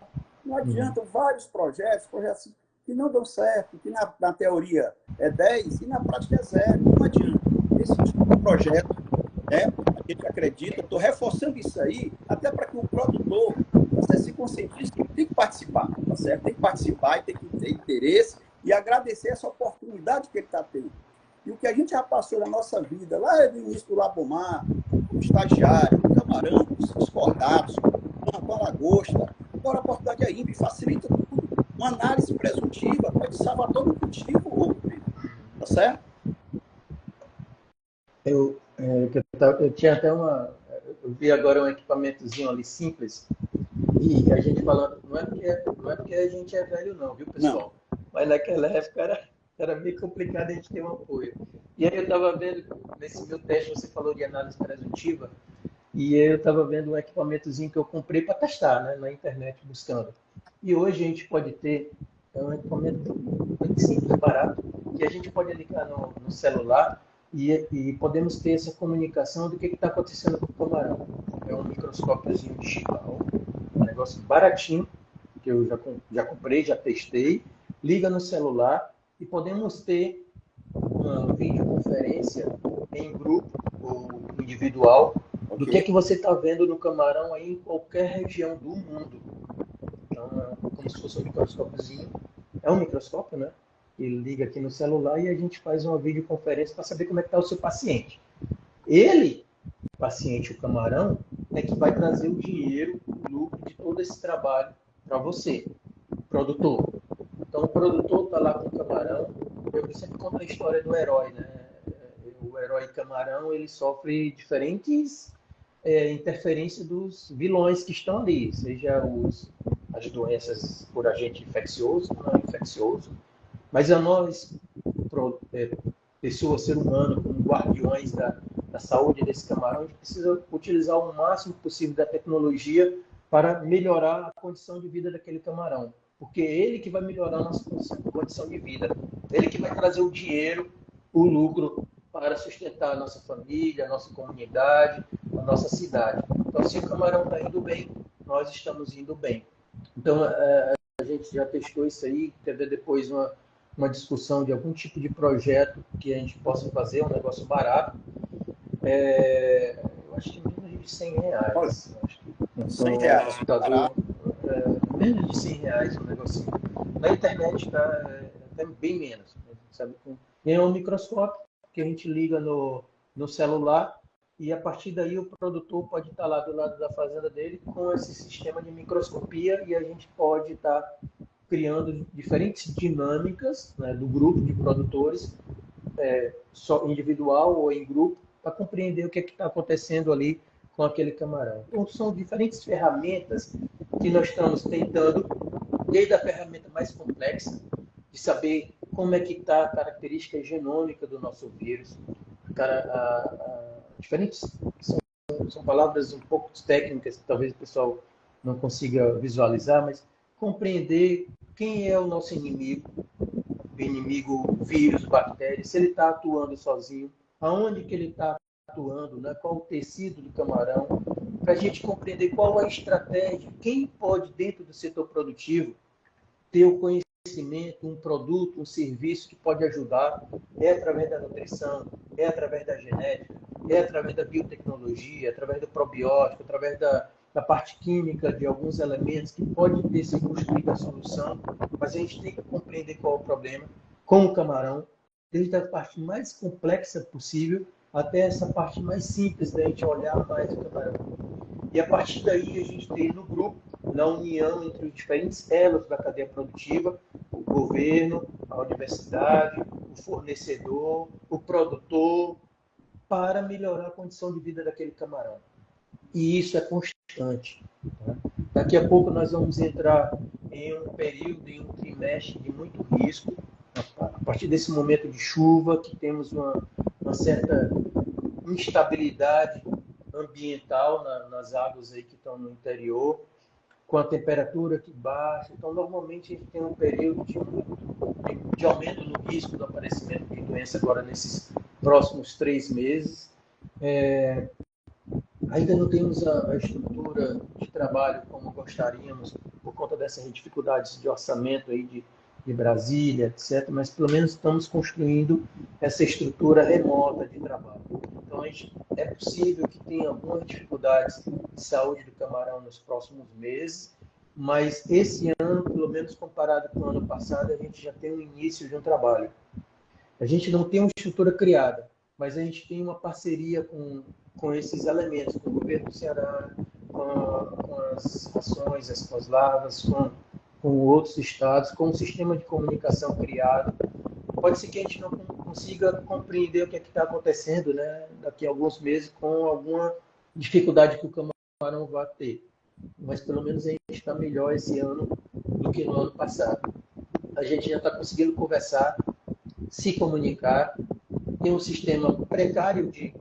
Não adianta vários projetos que não dão certo, que na teoria é 10 e na prática é 0. Não adianta. Esse tipo de projeto, né, a gente acredita, estou reforçando isso aí, até para que o produtor se conscientize que tem que participar, tá certo? Tem que participar e tem que ter interesse e agradecer essa oportunidade que ele está tendo. E o que a gente já passou na nossa vida, lá no início do Labomar, como estagiário, com camarão, com os cordados, com a lagosta, agora a oportunidade é ímpar, facilita tudo. Uma análise presuntiva pode salvar todo o cultivo, tá certo? Eu tinha até eu vi agora um equipamentozinho ali simples, e a gente falando, não é porque a gente é velho não, viu, pessoal? Não. Mas naquela época era meio complicado a gente ter um apoio. E aí eu estava vendo, nesse meu teste você falou de análise presuntiva, e eu estava vendo um equipamentozinho que eu comprei para testar, né, na internet, buscando. E hoje a gente pode ter um equipamento muito simples, barato, que a gente pode ligar no celular e podemos ter essa comunicação do que está acontecendo com o camarão. É um microscópiozinho digital, um negócio baratinho, que eu já comprei, já testei, liga no celular e podemos ter uma videoconferência em grupo ou individual do que você está vendo no camarão aí em qualquer região do mundo. Então, é como se fosse um microscópiozinho. É um microscópio, né? Ele liga aqui no celular e a gente faz uma videoconferência para saber como é que está o seu paciente. Ele, o paciente, o camarão, é que vai trazer o dinheiro, o lucro de todo esse trabalho para você, produtor. Então, o produtor está lá com o camarão. Eu sempre conto a história do herói, né? O herói camarão, ele sofre diferentes interferências dos vilões que estão ali, seja as doenças por agente infeccioso, não infeccioso, mas a nós, pessoas, ser humano, como guardiões da saúde desse camarão, a gente precisa utilizar o máximo possível da tecnologia para melhorar a condição de vida daquele camarão. Porque é ele que vai melhorar a nossa condição de vida. Ele que vai trazer o dinheiro, o lucro para sustentar a nossa família, a nossa comunidade, a nossa cidade. Então, se o camarão está indo bem, nós estamos indo bem. Então, a gente já testou isso aí, quer ver depois uma discussão de algum tipo de projeto que a gente possa fazer, um negócio barato. Eu acho que menos de R$100. Acho que, então, R$100. Menos de R$100 um negocinho. Na internet está até bem menos. Sabe? É um microscópio que a gente liga no celular e a partir daí o produtor pode estar lá do lado da fazenda dele com esse sistema de microscopia e a gente pode estar criando diferentes dinâmicas, né, do grupo de produtores, só individual ou em grupo, para compreender o que está acontecendo ali com aquele camarão. Então, são diferentes ferramentas que nós estamos tentando, desde a ferramenta mais complexa, de saber como é que está a característica genômica do nosso vírus. Diferentes são palavras um pouco técnicas que talvez o pessoal não consiga visualizar, mas compreender quem é o nosso inimigo, o inimigo vírus, bactéria, se ele está atuando sozinho, aonde que ele está atuando, né? Qual o tecido do camarão, para a gente compreender qual é a estratégia, quem pode, dentro do setor produtivo, ter o conhecimento, um produto, um serviço que pode ajudar, é através da nutrição, é através da genética, é através da biotecnologia, através do probiótico, através da parte química de alguns elementos que pode ter se construído a solução, mas a gente tem que compreender qual é o problema com o camarão, desde a parte mais complexa possível até essa parte mais simples da gente olhar mais o camarão. E a partir daí a gente tem no grupo, na união entre os diferentes elos da cadeia produtiva, o governo, a universidade, o fornecedor, o produtor, para melhorar a condição de vida daquele camarão. E isso é constante. Tá? Daqui a pouco nós vamos entrar em um período, em um trimestre de muito risco, a partir desse momento de chuva, que temos uma certa instabilidade ambiental nas águas aí que estão no interior, com a temperatura que baixa. Então, normalmente, a gente tem um período de aumento no risco do aparecimento de doença agora nesses próximos 3 meses. Ainda não temos a estrutura de trabalho como gostaríamos, por conta dessas dificuldades de orçamento aí de Brasília, etc., mas pelo menos estamos construindo essa estrutura remota de trabalho. Então, é possível que tenha algumas dificuldades de saúde do camarão nos próximos meses, mas esse ano, pelo menos comparado com o ano passado, a gente já tem o início de um trabalho. A gente não tem uma estrutura criada, mas a gente tem uma parceria com esses elementos, com o governo do Ceará, com as ações, com as lavas, com outros estados, com um sistema de comunicação criado. Pode ser que a gente não consiga compreender o que é que está acontecendo, né, daqui a alguns meses, com alguma dificuldade que o camarão vai ter. Mas pelo menos a gente está melhor esse ano do que no ano passado. A gente já está conseguindo conversar, se comunicar, tem um sistema precário de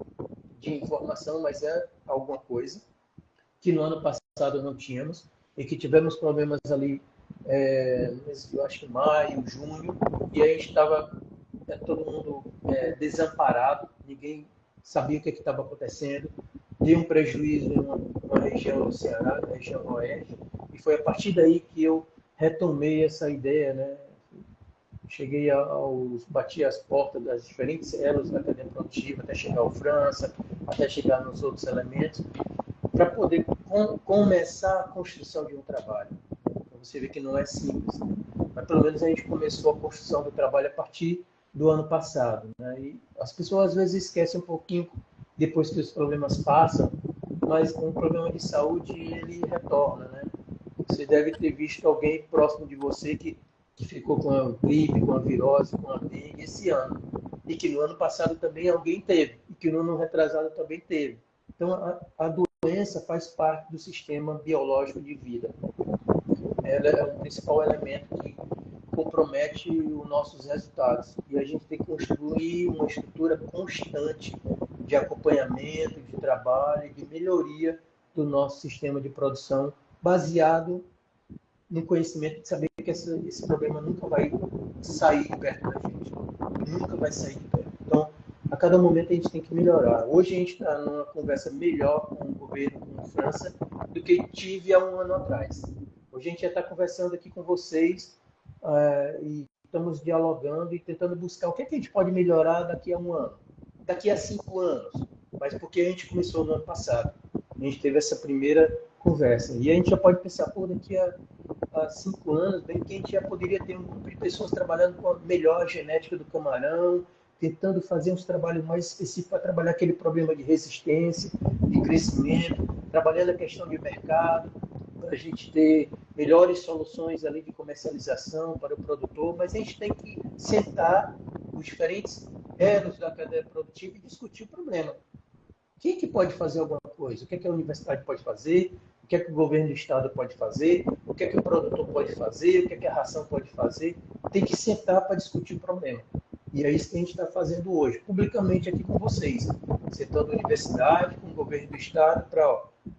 informação, mas é alguma coisa que no ano passado não tínhamos e que tivemos problemas ali, eu acho que maio, junho, e aí estava todo mundo desamparado, ninguém sabia o que estava acontecendo, deu um prejuízo em uma região do Ceará, na região oeste, e foi a partir daí que eu retomei essa ideia, né? Cheguei bati as portas das diferentes elos da cadeia produtiva, até chegar ao França, até chegar nos outros elementos, para poder começar a construção de um trabalho. Você vê que não é simples, né? Mas pelo menos a gente começou a construção do trabalho a partir do ano passado, né? E as pessoas às vezes esquecem um pouquinho depois que os problemas passam, mas um problema de saúde ele retorna, né? Você deve ter visto alguém próximo de você que ficou com a gripe, com a virose, com a dengue esse ano. E que no ano passado também alguém teve. E que no ano retrasado também teve. Então, a doença faz parte do sistema biológico de vida. Ela é o principal elemento que compromete os nossos resultados. E a gente tem que construir uma estrutura constante de acompanhamento, de trabalho, de melhoria do nosso sistema de produção, baseado no conhecimento de saber que esse problema nunca vai sair de perto da gente. Nunca vai sair de perto. Então, a cada momento a gente tem que melhorar. Hoje a gente está numa conversa melhor com o governo, com a França, do que tive há um ano atrás. Hoje a gente já está conversando aqui com vocês e estamos dialogando e tentando buscar o que a gente pode melhorar daqui a um ano, daqui a 5 anos. Mas porque a gente começou no ano passado. A gente teve essa primeira conversa. E a gente já pode pensar, daqui a 5 anos, bem que a gente já poderia ter um grupo de pessoas trabalhando com a melhor genética do camarão, tentando fazer uns trabalhos mais específicos para trabalhar aquele problema de resistência, de crescimento, trabalhando a questão de mercado, para a gente ter melhores soluções ali de comercialização para o produtor, mas a gente tem que sentar os diferentes elos da cadeia produtiva e discutir o problema. Quem que pode fazer alguma coisa? O que a universidade pode fazer? O que o governo do estado pode fazer? O que o produtor pode fazer? O que a ração pode fazer? Tem que sentar para discutir o problema. E é isso que a gente está fazendo hoje, publicamente aqui com vocês. Sentando a universidade, com o governo do estado,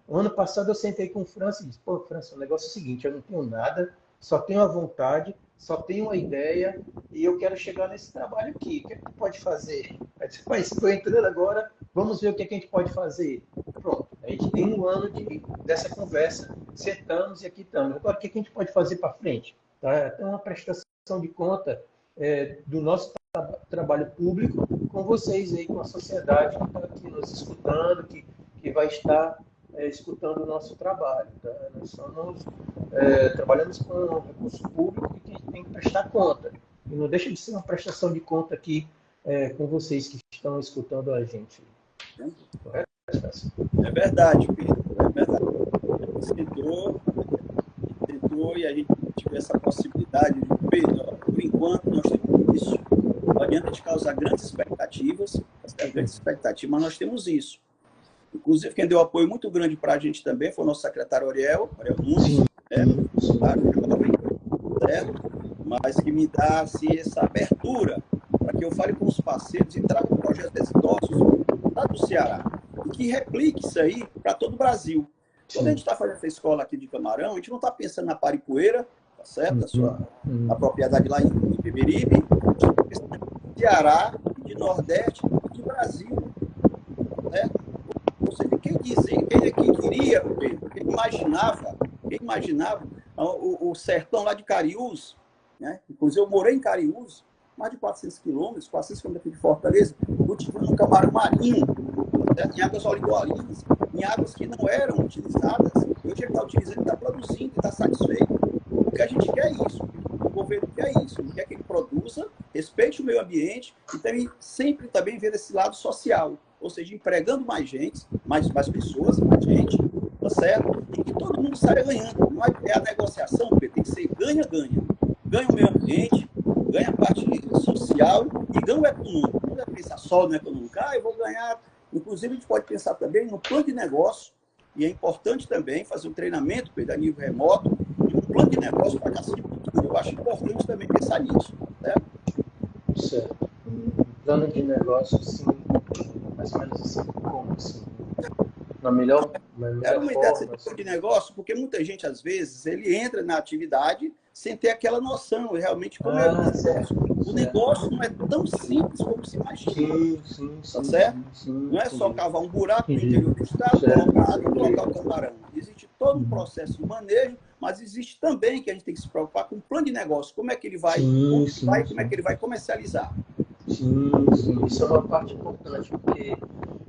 ano passado eu sentei com o França e disse, França, o negócio é o seguinte, eu não tenho nada, só tenho a vontade, só tenho uma ideia e eu quero chegar nesse trabalho aqui. O que tu pode fazer? Aí disse, estou entrando agora, vamos ver o que a gente pode fazer. Pronto. A gente tem um ano dessa conversa, sentamos e aqui estamos. Agora, o que a gente pode fazer para frente? Tá? Então, uma prestação de conta do nosso trabalho público com vocês aí, com a sociedade que está aqui nos escutando, que vai estar escutando o nosso trabalho. Tá? Nós trabalhamos com recurso público e que a gente tem que prestar conta. E não deixa de ser uma prestação de conta aqui com vocês que estão escutando a gente. Correto? É verdade, Pedro. É verdade. Você tentou e a gente tive essa possibilidade de, Pedro, por enquanto, nós temos isso. Não adianta de causar grandes expectativas, mas nós temos isso. Inclusive, quem deu apoio muito grande para a gente também foi o nosso secretário Ariel Nunes, jovem, certo? Mas que me dá assim, essa abertura para que eu fale com os parceiros e traga projetos exitosos lá do Ceará e que replique isso aí para todo o Brasil. Quando a gente está fazendo essa escola aqui de Camarão, a gente não está pensando na Paripoeira, tá certo? A propriedade lá em Beberibe, Ceará, de Nordeste e de Brasil. Né? Ou seja, quem é que queria, quem imaginava o sertão lá de Cariús, né? Inclusive eu morei em Cariús, mais de 400 quilômetros aqui de Fortaleza, cultivando um camarão marinho, certo? Em águas oligolinas, em águas que não eram utilizadas. Hoje ele está utilizando, está produzindo, está satisfeito. O que a gente quer é isso. O governo quer isso. Ele quer que ele produza, respeite o meio ambiente e também, sempre também ver esse lado social. Ou seja, empregando mais gente, mais pessoas, mais gente, tá certo? E que todo mundo saia ganhando. Não é a negociação, porque tem que ser ganha-ganha. Ganha o meio ambiente, ganha a parte social e ganha o econômico. Não é pensar só no econômico. Eu vou ganhar. Inclusive, a gente pode pensar também no plano de negócio, e é importante também fazer um treinamento a nível remoto, e um plano de negócio para a cacicultura. Eu acho importante também pensar nisso. Certo? Certo. Um plano de negócio, sim, mais ou menos assim, como assim? Na melhor Era uma ideia forma, de negócio, porque muita gente, às vezes, ele entra na atividade sem ter aquela noção, realmente, como é o negócio. O negócio não é tão simples como se imagina. Sim, tá certo? Não é só cavar um buraco no interior do estado, colocar água e colocar o camarão. Existe todo um processo de manejo, mas existe também que a gente tem que se preocupar com o plano de negócio. Como é que ele vai, como é que ele vai comercializar? Sim, isso é uma parte importante, porque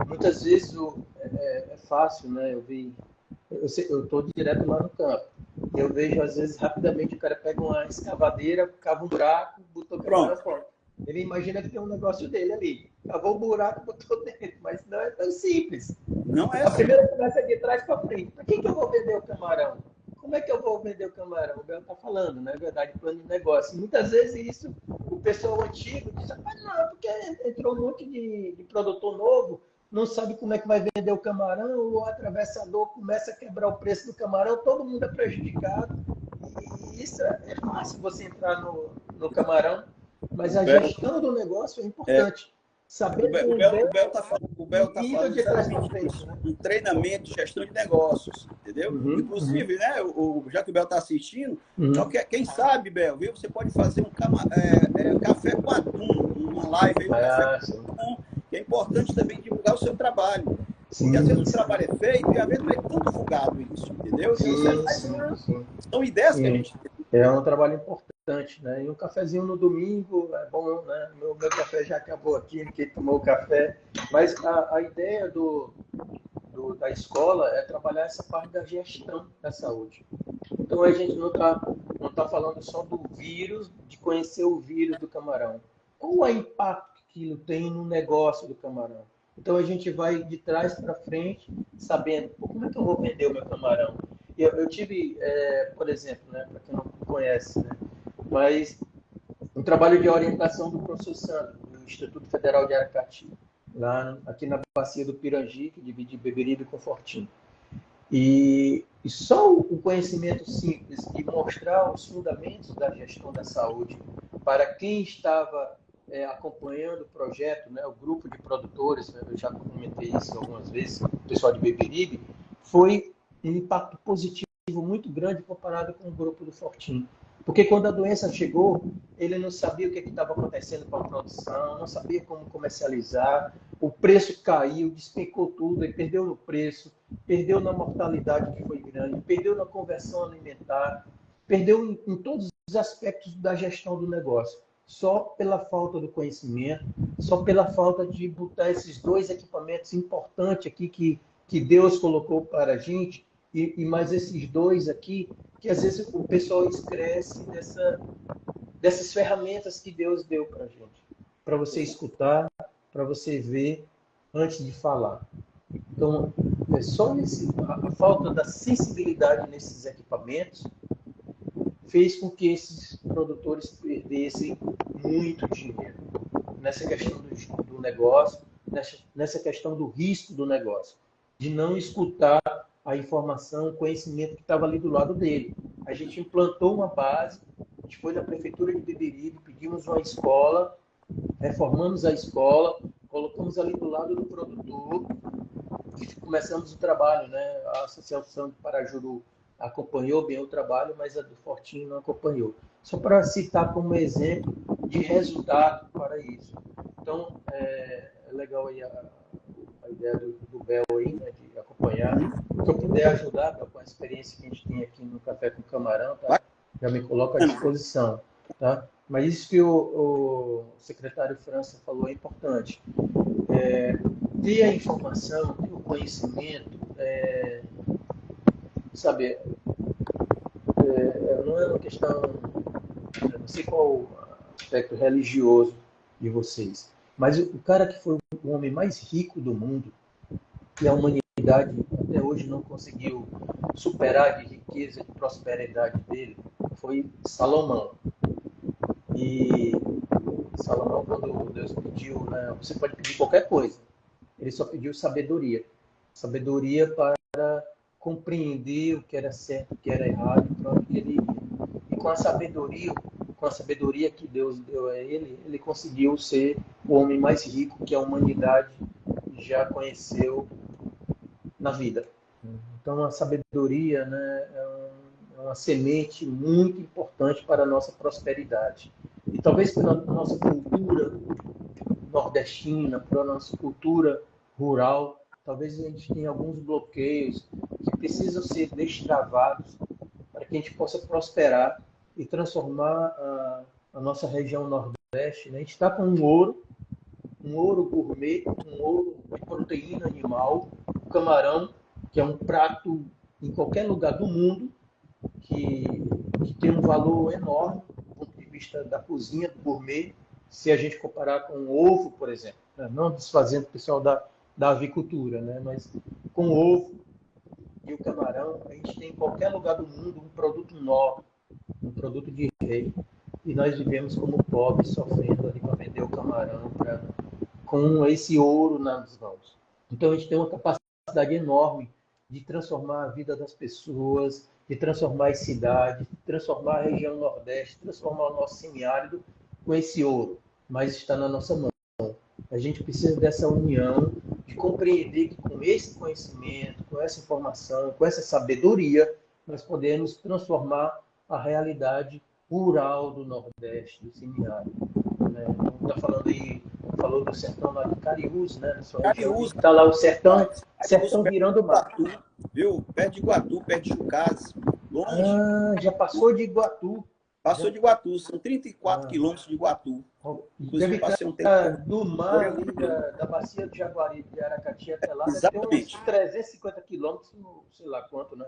muitas vezes é fácil, né? Eu estou direto lá no campo. Eu vejo, às vezes, rapidamente, o cara pega uma escavadeira, cava um buraco, botou o camarão fora. Ele imagina que tem um negócio dele ali. Cavou o buraco, botou dentro, mas não é tão simples. Não é a primeira conversa é de trás para frente. Para quem que eu vou vender o camarão? Como é que eu vou vender o camarão? O Bel está falando, né? Verdade, plano de negócio. Muitas vezes isso, o pessoal antigo diz, mas não, porque entrou um monte de produtor novo, não sabe como é que vai vender o camarão, o atravessador começa a quebrar o preço do camarão, todo mundo é prejudicado. E isso é fácil você entrar no camarão, mas a gestão do negócio é importante. Saber o Bel está falando exatamente isso, um treinamento de gestão de negócios, entendeu? Inclusive, né, já que o Bel está assistindo, então, quem sabe, Bel, viu, você pode fazer um café com atum, uma live aí, café com atum, que é importante também divulgar o seu trabalho. Porque às vezes o trabalho é feito e às vezes não é tão divulgado isso, entendeu? São ideias que a gente tem. É um trabalho importante, né? E um cafezinho no domingo é bom, né? Meu café já acabou aqui, quem tomou o café. Mas a ideia da escola é trabalhar essa parte da gestão da saúde. Então a gente não tá falando só do vírus, de conhecer o vírus do camarão. Qual é o impacto que aquilo tem no negócio do camarão? Então a gente vai de trás para frente, sabendo como é que eu vou vender o meu camarão. Eu tive, por exemplo, né, para quem não conhece, né, mas um trabalho de orientação do professor Sandro, do Instituto Federal de Aracati, aqui na bacia do Pirangi, que divide Beberibe com Fortim. E só o conhecimento simples de mostrar os fundamentos da gestão da saúde para quem estava acompanhando o projeto, né, o grupo de produtores, né, eu já comentei isso algumas vezes, o pessoal de Beberibe, foi um impacto positivo muito grande comparado com o grupo do Fortim. Porque quando a doença chegou, ele não sabia o que estava acontecendo com a produção, não sabia como comercializar, o preço caiu, despencou tudo, ele perdeu no preço. perdeu na mortalidade que foi grande, perdeu na conversão alimentar, perdeu em todos os aspectos da gestão do negócio, só pela falta do conhecimento, só pela falta de botar esses dois equipamentos importantes aqui que Deus colocou para a gente, e mais esses dois aqui, que às vezes o pessoal esquece dessas ferramentas que Deus deu para a gente, para você escutar, para você ver antes de falar. Então, é só a falta da sensibilidade nesses equipamentos fez com que esses produtores perdessem muito dinheiro nessa questão do negócio, nessa questão do risco do negócio, de não escutar a informação, o conhecimento que estava ali do lado dele. A gente implantou uma base, a gente foi na prefeitura de Beberibe, pedimos uma escola, reformamos a escola, colocamos ali do lado do produtor e começamos o trabalho, né? A Associação de Parajuru acompanhou bem o trabalho, mas a do Fortinho não acompanhou. Só para citar como exemplo de resultado para isso. Então, é legal aí a ideia do Bel aí, né, de acompanhar. Se eu puder ajudar, com a experiência que a gente tem aqui no Café com Camarão, tá? Já me coloco à disposição. Tá? Mas isso que o secretário França falou é importante. Ter a informação, ter o conhecimento, sabe, não é uma questão, eu não sei qual o aspecto religioso de vocês, mas o cara que foi o homem mais rico do mundo, que a humanidade até hoje não conseguiu superar de riqueza, de prosperidade dele, foi Salomão. E Salomão, quando Deus pediu, né, você pode pedir qualquer coisa, ele só pediu sabedoria. Sabedoria para compreender o que era certo, o que era errado, e para onde ele iria. E com a sabedoria que Deus deu a ele, ele conseguiu ser o homem mais rico que a humanidade já conheceu na vida. Então, a sabedoria, né, é uma semente muito importante para a nossa prosperidade. E talvez pela nossa cultura nordestina, pela nossa cultura rural, talvez a gente tenha alguns bloqueios que precisam ser destravados para que a gente possa prosperar e transformar a nossa região nordeste. Né? A gente está com um ouro gourmet, um ouro de proteína animal, o camarão, que é um prato em qualquer lugar do mundo, que tem um valor enorme do ponto de vista da cozinha, do gourmet, se a gente comparar com o ovo, por exemplo. Né? Não desfazendo o pessoal da avicultura, né? Mas com o ovo e o camarão, a gente tem em qualquer lugar do mundo um produto nobre, um produto de rei, e nós vivemos como pobres, sofrendo ali para vender o camarão com esse ouro nas mãos. Então a gente tem uma capacidade enorme de transformar a vida das pessoas, de transformar as cidades, de transformar a região nordeste, transformar o nosso semiárido com esse ouro, mas está na nossa mão. A gente precisa dessa união, de compreender que com esse conhecimento, com essa informação, com essa sabedoria, nós podemos transformar a realidade rural do Nordeste, do semiárido. Né? Está falando aí, falou do sertão lá de Cariús, né? Cariús. Está lá o sertão virando mar. Viu? Perto de Iguatu, perto de Chucás, longe. Já passou de Iguatu. Passou de Iguatu, são 34 quilômetros de Iguatu. Deve do mar ali da bacia de Jaguari, de Aracati até lá, exatamente. Deve ter uns 350 quilômetros, sei lá quanto, né?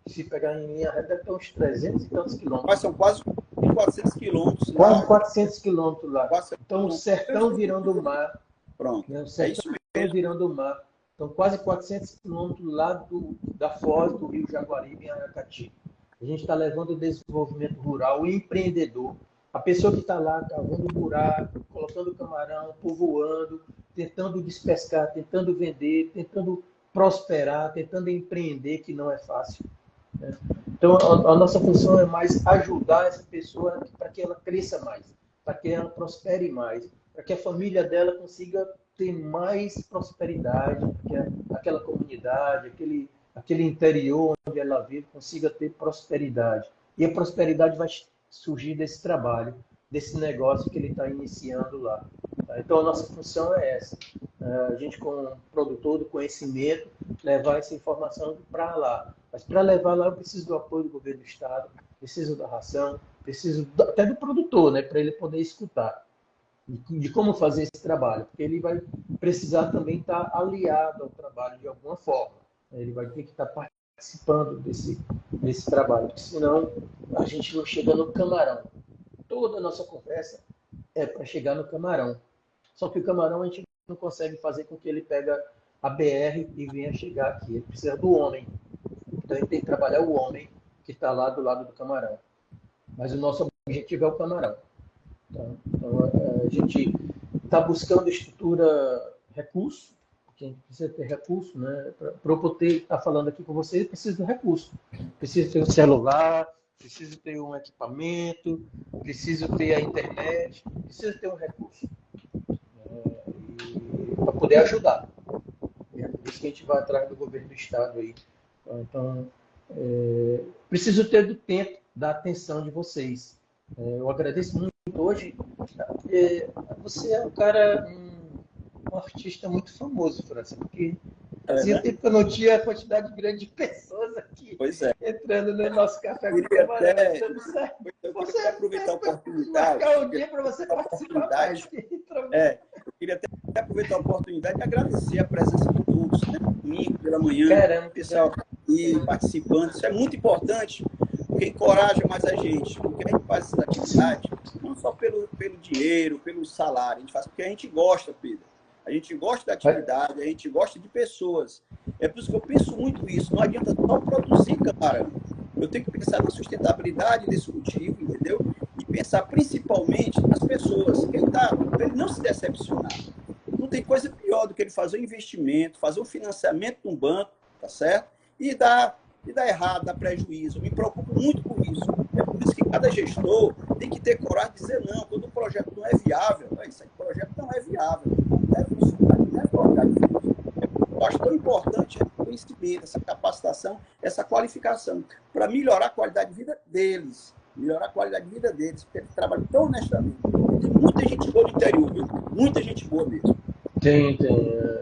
Se pegar em linha reta, deve ter uns 300 e tantos quilômetros. Mas são quase 400 quilômetros. Quase 400 quilômetros lá. 400 então, o sertão virando o mar. Pronto, Né? O sertão virando o mar. Então, quase 400 quilômetros lá da foz do rio Jaguaribe, em Aracati. A gente está levando o desenvolvimento rural, o empreendedor, a pessoa que está lá cavando buraco, colocando camarão, povoando, tentando despescar, tentando vender, tentando prosperar, tentando empreender, que não é fácil. Né? Então, a nossa função é mais ajudar essa pessoa para que ela cresça mais, para que ela prospere mais, para que a família dela consiga ter mais prosperidade, para que aquela comunidade, aquele interior onde ela vive consiga ter prosperidade. E a prosperidade vai surgir desse trabalho, desse negócio que ele está iniciando lá. Tá? Então, a nossa função é essa. a gente com produtor do conhecimento, levar essa informação para lá. Mas para levar lá eu preciso do apoio do governo do estado, preciso da ração, preciso até do produtor, né, para ele poder escutar de como fazer esse trabalho, porque ele vai precisar também estar aliado ao trabalho de alguma forma. Ele vai ter que estar participando desse trabalho, porque senão a gente não chega no camarão. Toda a nossa conversa é para chegar no camarão. Só que o camarão a gente não consegue fazer com que ele pega a BR e venha chegar aqui. Ele precisa do homem. Então a gente tem que trabalhar o homem que está lá do lado do camarão. Mas o nosso objetivo é o camarão. Então a gente está buscando estrutura, recurso, porque a gente precisa ter recurso, né? Para eu poder estar falando aqui com vocês, precisa de recurso. Preciso ter um celular, preciso ter um equipamento, preciso ter a internet, preciso ter um recurso para poder ajudar. É por isso que a gente vai atrás do governo do estado aí. Então, preciso ter do tempo, da atenção de vocês. Eu agradeço muito hoje, porque você é um cara, um artista muito famoso, França, porque fazia tempo que eu não tinha a quantidade grande de pessoas aqui entrando no nosso café com camarão. Eu queria aproveitar a oportunidade. Marcar um dia para você participar mais. Eu queria até aproveitar a oportunidade e agradecer a presença de todos, né? Domingo pela manhã, Caramba, pessoal e participantes. Isso é muito importante, porque encoraja mais a gente, porque a gente faz essa atividade não só pelo dinheiro, pelo salário, a gente faz porque a gente gosta, Pedro. A gente gosta da atividade, a gente gosta de pessoas. É por isso que eu penso muito isso. Não adianta só produzir camarão. Eu tenho que pensar na sustentabilidade desse cultivo, entendeu? E pensar principalmente nas pessoas. Para ele não se decepcionar. Não tem coisa pior do que ele fazer um investimento, fazer um financiamento num banco, tá certo? E dar errado, dar prejuízo. Eu me preocupo muito com isso. É por isso que cada gestor tem que ter coragem de dizer não, quando o projeto não é viável, esse projeto não é viável, não é funcionar, não é colocar de frente. Eu acho tão importante o conhecimento, essa capacitação, essa qualificação, para melhorar a qualidade de vida deles, porque eles trabalham tão honestamente. Tem muita gente boa no interior, viu? Muita gente boa mesmo. Tem.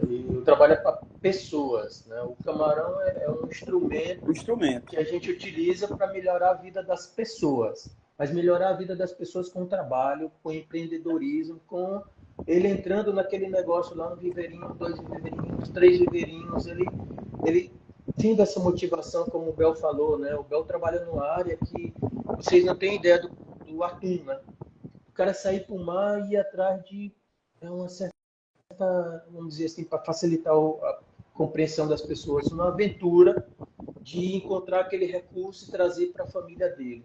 E o trabalho é para pessoas, né? O camarão é um instrumento que a gente utiliza para melhorar a vida das pessoas. Mas melhorar a vida das pessoas com trabalho, com empreendedorismo, com ele entrando naquele negócio lá, um viveirinho, 2 viveirinhos, 3 viveirinhos, ele tendo essa motivação, como o Bel falou, né? O Bel trabalha numa área que vocês não têm ideia do atum, né? O cara sair para o mar e ir atrás de uma certa, vamos dizer assim, para facilitar a compreensão das pessoas, uma aventura de encontrar aquele recurso e trazer para a família dele.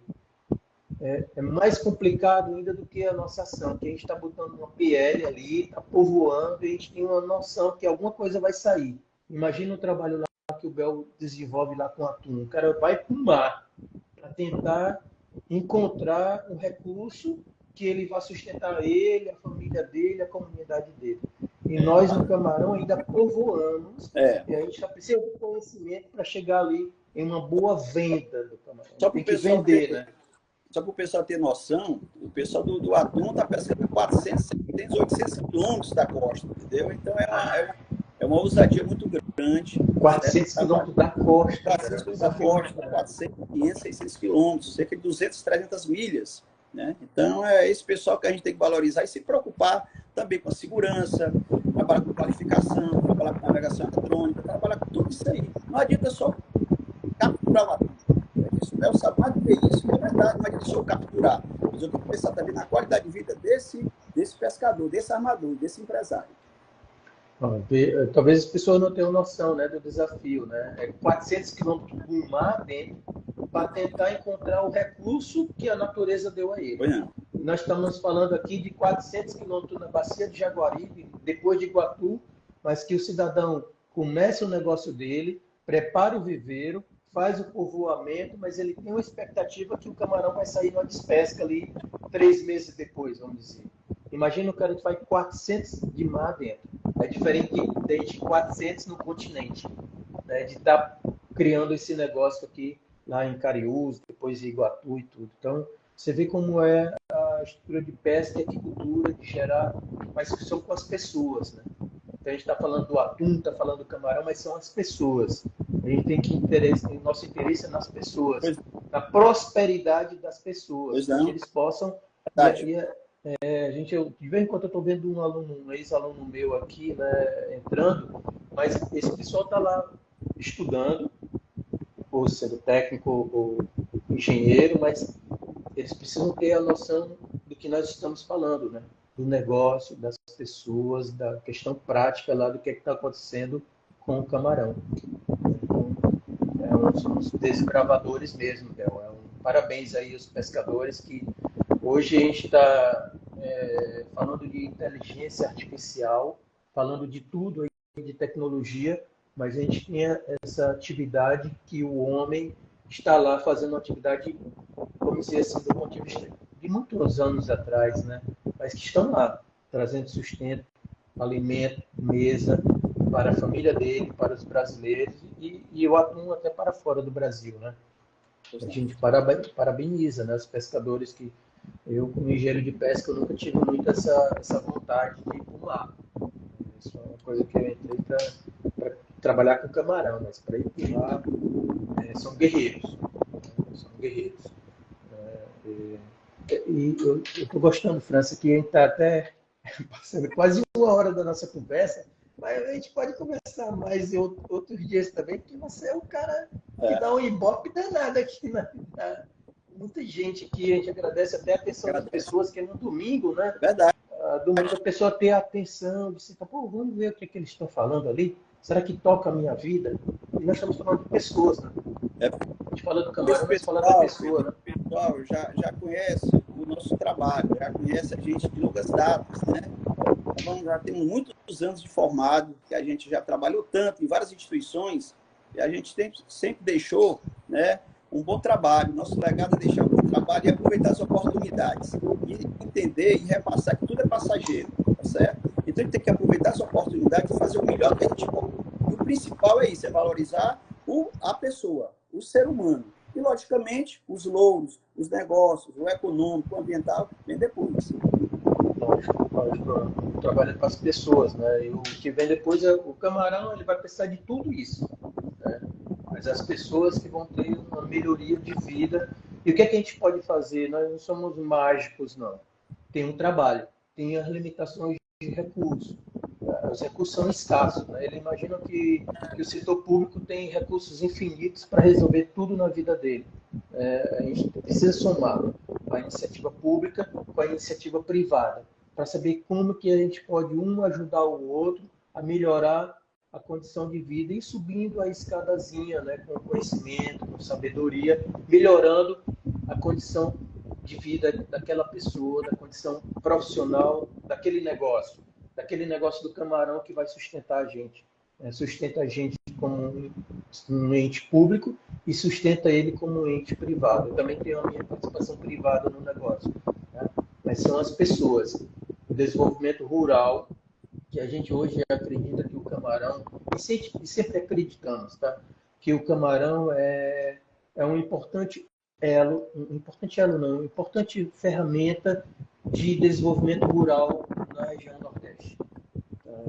É mais complicado ainda do que a nossa ação, que a gente está botando uma PL ali, está povoando, e a gente tem uma noção que alguma coisa vai sair. Imagina o trabalho lá que o Bel desenvolve lá com atum. O cara vai para o mar para tentar encontrar um recurso que ele vai sustentar ele, a família dele, a comunidade dele. E nós, no Camarão, ainda povoamos, e a gente já precisa de conhecimento para chegar ali em uma boa venda do Camarão. Só tem que vender, né? Só para o pessoal ter noção, o pessoal do atum está pescando 400, 700, 800 quilômetros da costa, entendeu? Então é uma ousadia muito grande. 400 quilômetros da costa. 400 quilômetros da costa, 400, 500, 600 quilômetros, cerca de 200, 300 milhas. Né? Então, é esse pessoal que a gente tem que valorizar e se preocupar também com a segurança, trabalhar com qualificação, trabalhar com navegação eletrônica, trabalhar com tudo isso aí. Não adianta só capturar o atum. O Bel sabe mais do que isso, que é verdade, não adianta só capturar. Mas eu tenho que pensar também na qualidade de vida desse pescador, desse armador, desse empresário. Talvez as pessoas não tenham noção, né, do desafio, né? É 400 quilômetros do mar dentro para tentar encontrar o recurso que a natureza deu a ele. Nós estamos falando aqui de 400 quilômetros na bacia de Jaguaribe, depois de Iguatu, mas que o cidadão comece o negócio dele, prepara o viveiro, faz o povoamento, mas ele tem uma expectativa que o camarão vai sair numa despesca ali 3 meses depois, vamos dizer. Imagina o cara que faz 400 de mar dentro. É diferente de 400 no continente, né? De estar criando esse negócio aqui lá em Cariús, depois em Iguatu e tudo. Então, você vê como é a estrutura de pesca e agricultura, de gerar, mas são com as pessoas, né? Então a gente está falando do atum, está falando do camarão, mas são as pessoas. A gente tem que nosso interesse é nas pessoas, na prosperidade das pessoas, para que eles possam. A gente, de vez em quando eu estou vendo um ex-aluno meu aqui, né, entrando, mas esse pessoal está lá estudando, ou sendo técnico ou engenheiro, mas eles precisam ter a noção do que nós estamos falando, né? Do negócio, das pessoas, da questão prática lá do que está acontecendo com o camarão. Então, são os desbravadores mesmo, Del. Parabéns aí aos pescadores que hoje a gente está falando de inteligência artificial, falando de tudo aí, de tecnologia, mas a gente tem essa atividade que o homem está lá fazendo uma atividade, como dizer assim, do ponto de vista de muitos anos atrás, né? Mas que estão lá, trazendo sustento, alimento, mesa para a família dele, para os brasileiros e eu atuo até para fora do Brasil, né? A gente parabeniza, né, os pescadores que eu, como engenheiro de pesca, eu nunca tive muito essa vontade de ir para o mar. Isso é uma coisa que eu entrei para trabalhar com camarão, mas para ir para o mar são guerreiros. São guerreiros. E eu estou gostando, França, que a gente está até passando quase uma hora da nossa conversa, mas a gente pode conversar mais em outros dias também, porque você é um cara que dá um ibope danado aqui. Muita gente aqui, a gente agradece até a atenção das pessoas, que é no domingo, né? Verdade. Domingo a pessoa ter a atenção, de citar, pô, vamos ver o que eles estão falando ali. Será que toca a minha vida? E nós estamos falando de pessoas, né? A gente fala do camarão, mas fala da pessoa, né? O pessoal já conhece o nosso trabalho, já conhece a gente de longas datas, né? Então, já temos muitos anos de formado, que a gente já trabalhou tanto em várias instituições, e a gente sempre deixou, né, um bom trabalho. Nosso legado é deixar um bom trabalho e aproveitar as oportunidades. E entender e repassar que tudo é passageiro, tá certo? Então, a gente tem que aproveitar essa oportunidade e fazer o melhor que a gente pode. E o principal é isso, é valorizar a pessoa, o ser humano. E, logicamente, os louros, os negócios, o econômico, o ambiental, vem depois. Lógico, trabalha para as pessoas, né? E o que vem depois é o camarão, ele vai precisar de tudo isso, né? Mas as pessoas que vão ter uma melhoria de vida. E o que é que a gente pode fazer? Nós não somos mágicos, não. Tem um trabalho, tem as limitações de recursos. Os recursos são escassos, né? Ele imagina que o setor público tem recursos infinitos para resolver tudo na vida dele. A gente precisa somar a iniciativa pública com a iniciativa privada para saber como que a gente pode ajudar o outro a melhorar a condição de vida e subindo a escadazinha, né, com conhecimento, com sabedoria, melhorando a condição de vida daquela pessoa, da condição profissional daquele negócio do camarão que vai sustentar a gente. Sustenta a gente como um ente público e sustenta ele como um ente privado. Eu também tenho a minha participação privada no negócio, né? Mas são as pessoas. O desenvolvimento rural, que a gente hoje acredita que o camarão, e sempre acreditamos, tá? Que o camarão é um importante uma importante ferramenta de desenvolvimento rural na região Nordeste.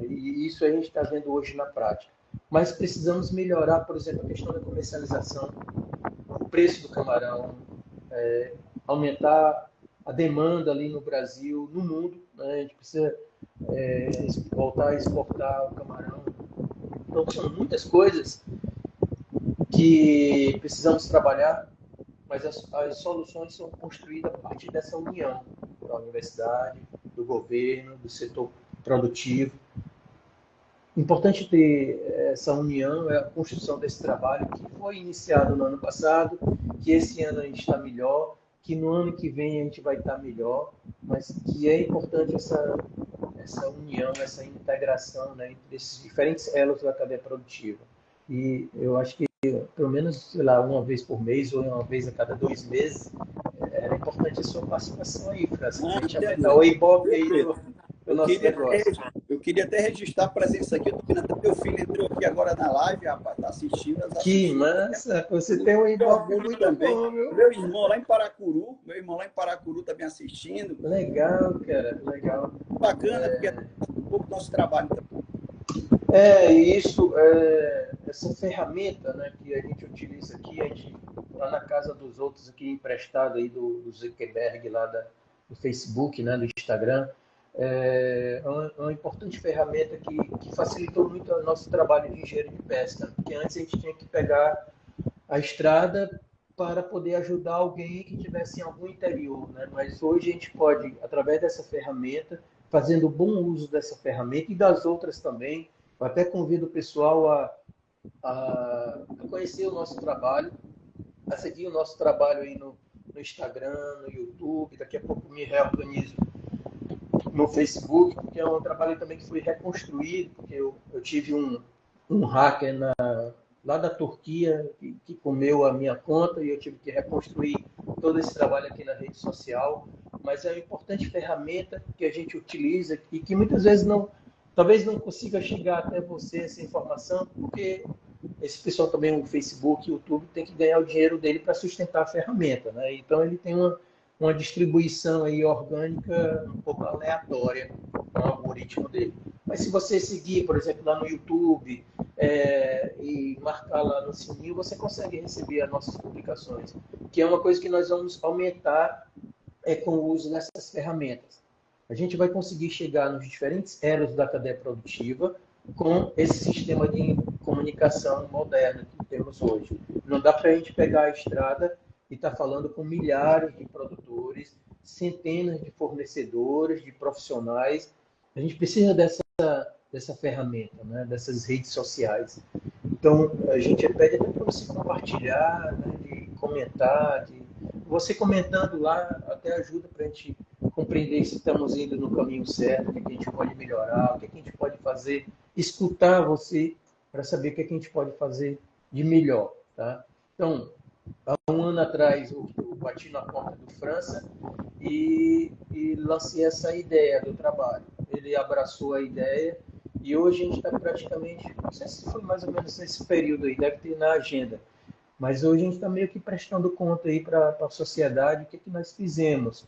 E isso a gente está vendo hoje na prática. Mas precisamos melhorar, por exemplo, a questão da comercialização, o preço do camarão, aumentar a demanda ali no Brasil, no mundo, né? A gente precisa voltar a exportar o camarão. Então, são muitas coisas que precisamos trabalhar, mas as soluções são construídas a partir dessa união da universidade, do governo, do setor produtivo. Importante ter essa união, a construção desse trabalho que foi iniciado no ano passado, que esse ano a gente está melhor, que no ano que vem a gente vai estar melhor, mas que é importante essa união, essa integração, né, entre esses diferentes elos da cadeia produtiva. E eu acho que, pelo menos, sei lá, uma vez por mês ou uma vez a cada 2 meses, era importante a sua participação aí, França. A gente aumentar o Ibope aí do nosso negócio. Eu queria até registrar a presença aqui. Eu tô vendo até meu filho entrou aqui agora na live, rapaz, tá assistindo. Que massa! Você tem um Ibope muito também. bom, viu? Meu irmão lá em Paracuru tá me assistindo. Legal, cara, legal. Bacana, porque é um pouco do nosso trabalho também. Essa ferramenta, né, que a gente utiliza aqui, a gente está na casa dos outros aqui, emprestado aí do Zuckerberg lá do Facebook, né, do Instagram. Uma importante ferramenta que facilitou muito o nosso trabalho de engenheiro de pesca, porque antes a gente tinha que pegar a estrada para poder ajudar alguém que estivesse em algum interior, né? Mas hoje a gente pode, através dessa ferramenta, fazendo bom uso dessa ferramenta e das outras também. Eu até convido o pessoal a conhecer o nosso trabalho, a seguir o nosso trabalho aí no Instagram, no YouTube. Daqui a pouco me reorganizo no Facebook, porque é um trabalho também que foi reconstruído, porque eu tive um hacker lá da Turquia que comeu a minha conta e eu tive que reconstruir todo esse trabalho aqui na rede social. Mas é uma importante ferramenta que a gente utiliza e que muitas vezes talvez não consiga chegar até você essa informação, porque esse pessoal também, o Facebook, o YouTube, tem que ganhar o dinheiro dele para sustentar a ferramenta, né? Então ele tem uma distribuição aí orgânica um pouco aleatória no algoritmo dele. Mas se você seguir, por exemplo, lá no YouTube e marcar lá no sininho, você consegue receber as nossas publicações, que é uma coisa que nós vamos aumentar com o uso dessas ferramentas. A gente vai conseguir chegar nos diferentes elos da cadeia produtiva com esse sistema de comunicação moderna que temos hoje. Não dá para a gente pegar a estrada e estar falando com milhares de produtores, centenas de fornecedores, de profissionais. A gente precisa dessa ferramenta, né? Dessas redes sociais. Então, a gente pede até para você compartilhar, né? De comentar. Você comentando lá até ajuda para a gente compreender se estamos indo no caminho certo, o que a gente pode melhorar, o que a gente pode fazer, escutar você para saber o que a gente pode fazer de melhor. Tá? Então, há um ano atrás, eu bati na porta do França e lancei essa ideia do trabalho. Ele abraçou a ideia e hoje a gente está praticamente, não sei se foi mais ou menos nesse período aí, deve ter na agenda, mas hoje a gente está meio que prestando conta aí para a sociedade o que nós fizemos.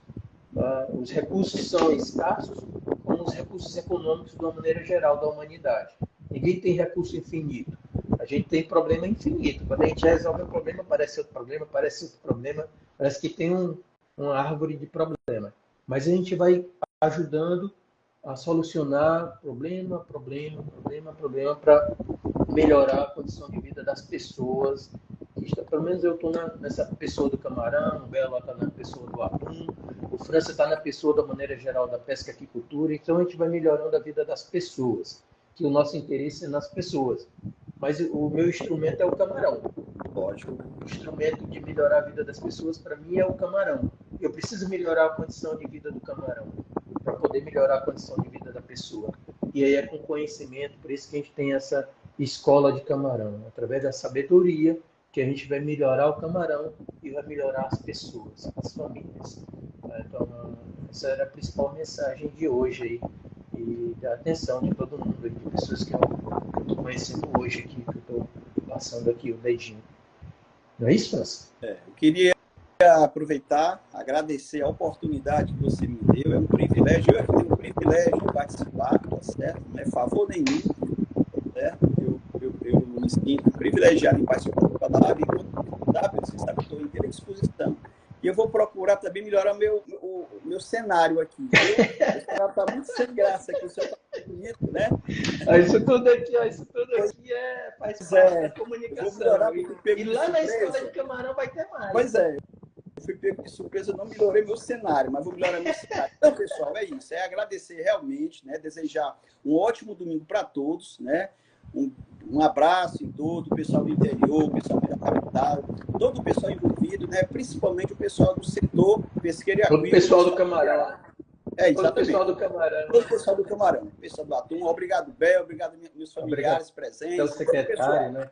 Os recursos são escassos, como os recursos econômicos de uma maneira geral da humanidade. Ninguém tem recurso infinito. A gente tem problema infinito. Quando a gente resolve um problema, aparece outro problema, aparece outro problema. Parece que tem uma árvore de problema. Mas a gente vai ajudando a solucionar problema para melhorar a condição de vida das pessoas. Pelo menos eu estou nessa pessoa do camarão, o Belo está na pessoa do atum, o França está na pessoa da maneira geral da pesca e aquicultura. Então a gente vai melhorando a vida das pessoas, que o nosso interesse é nas pessoas. Mas o meu instrumento é o camarão. Lógico, o instrumento de melhorar a vida das pessoas, para mim, é o camarão. Eu preciso melhorar a condição de vida do camarão, para poder melhorar a condição de vida da pessoa. E aí é com conhecimento, por isso que a gente tem essa escola de camarão, através da sabedoria, que a gente vai melhorar o camarão e vai melhorar as pessoas, as famílias. Então, essa era a principal mensagem de hoje aí, e da atenção de todo mundo, de pessoas que eu estou conhecendo hoje aqui, que eu estou passando aqui o dedinho. Não é isso, França? Eu queria aproveitar, agradecer a oportunidade que você me deu. É um privilégio, eu tenho um privilégio de participar, tá certo? Não é favor nenhum, certo? Eu me sinto privilegiado em participar da palavra e quando você sabe que estou em inteira disposição. E eu vou procurar também melhorar o meu cenário aqui. O cenário está muito sem graça aqui, o senhor está bonito, né? Isso tudo aqui faz parte da comunicação. E lá na escola de camarão vai ter mais. Pois é. Eu fui pego de surpresa, eu não melhorei meu cenário, mas vou melhorar meu cenário. Então, pessoal, é isso. É agradecer realmente, né? Desejar um ótimo domingo para todos, né? Um abraço em todo o pessoal do interior, o pessoal da capital, todo o pessoal envolvido, né? Principalmente o pessoal do setor pesqueiro e aquícola. Todo o pessoal do camarão. Exatamente. Todo o pessoal do camarão. Todo o pessoal do camarão. O pessoal do atum. Obrigado, Bel. Obrigado, meus familiares presentes. Pelo secretário, né?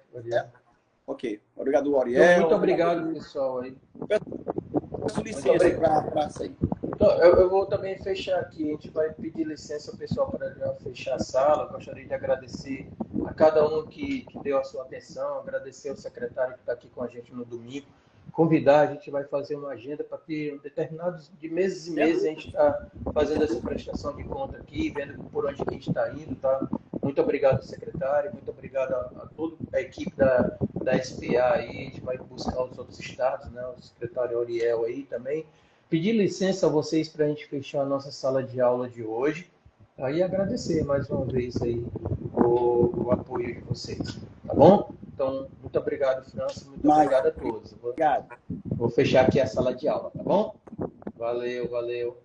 Ok. Obrigado, Oriel. Então, muito obrigado, pessoal. Aí. Peço licença para sair. Então, eu vou também fechar aqui. A gente vai pedir licença ao pessoal para já fechar a sala. Eu gostaria de agradecer a cada um que deu a sua atenção, agradecer ao secretário que está aqui com a gente no domingo. Convidar, a gente vai fazer uma agenda para ter determinados de meses e meses a gente está fazendo essa prestação de conta aqui, vendo por onde que a gente está indo, tá Muito obrigado, secretário, muito obrigado a toda a equipe da SPA aí, a gente vai buscar os outros estados, né? O secretário Ariel aí também. Pedir licença a vocês para a gente fechar a nossa sala de aula de hoje, aí agradecer mais uma vez aí o apoio de vocês, tá bom? Então, muito obrigado, França, muito obrigado a todos. Obrigado. Vou fechar aqui a sala de aula, tá bom? Valeu, valeu.